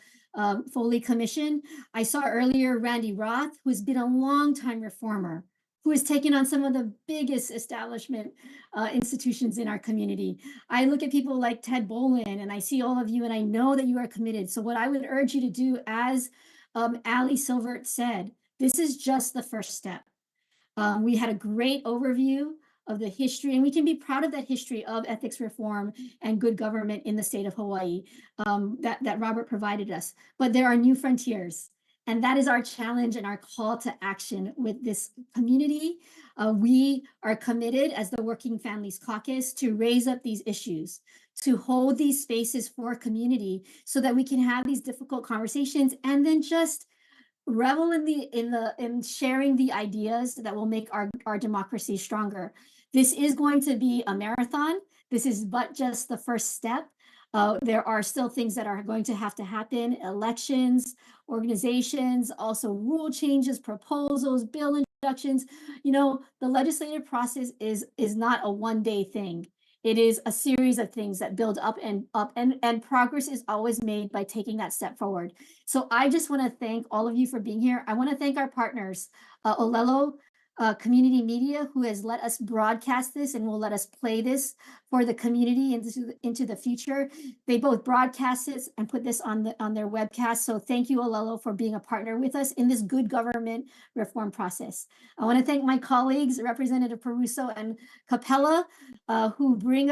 Foley Commission. I saw earlier Randy Roth, who's been a longtime reformer, who has taken on some of the biggest establishment institutions in our community. I look at people like Ted Bolin, and I see all of you, and I know that you are committed. So what I would urge you to do, as Ali Silvert said, this is just the first step. We had a great overview of the history, and we can be proud of that history of ethics reform and good government in the state of Hawaii that Robert provided us. But there are new frontiers, and that is our challenge and our call to action with this community. We are committed as the Working Families Caucus to raise up these issues, to hold these spaces for community so that we can have these difficult conversations and then just revel in sharing the ideas that will make our democracy stronger. This is going to be a marathon. This is but just the first step. There are still things that are going to happen: elections, organizations, also rule changes, proposals, bill introductions. The legislative process is not a one-day thing. It is a series of things that build up, and progress is always made by taking that step forward. So I just want to thank all of you for being here. I want to thank our partners, Olelo Community Media, who has let us broadcast this and will let us play this for the community into the future. They both broadcast this and put this on their webcast. So thank you, Olelo, for being a partner with us in this good government reform process. I want to thank my colleagues, Representative Peruso and Capella, who bring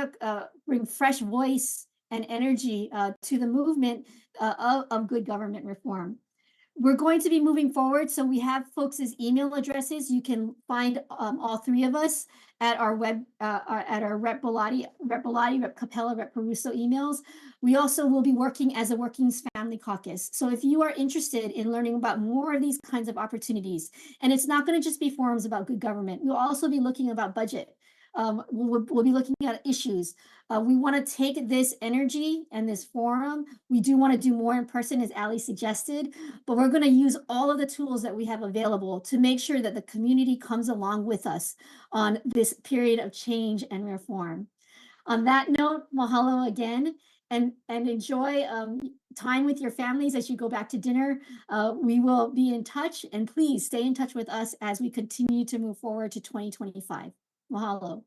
fresh voice and energy to the movement of good government reform. We're going to be moving forward, so we have folks' email addresses. You can find all three of us at our Rep Bellotti, Rep Capella, Rep Peruso emails. We also will be working as a Working Family Caucus. So if you are interested in learning about more of these kinds of opportunities, and it's not going to just be forums about good government, we'll also be looking about budget. We'll be looking at issues. We want to take this energy and this forum. We do want to do more in person, as Ali suggested, but we're going to use all of the tools that we have available to make sure that the community comes along with us on this period of change and reform. On that note, mahalo again, and enjoy time with your families as you go back to dinner. We will be in touch, and please stay in touch with us as we continue to move forward to 2025. Mahalo.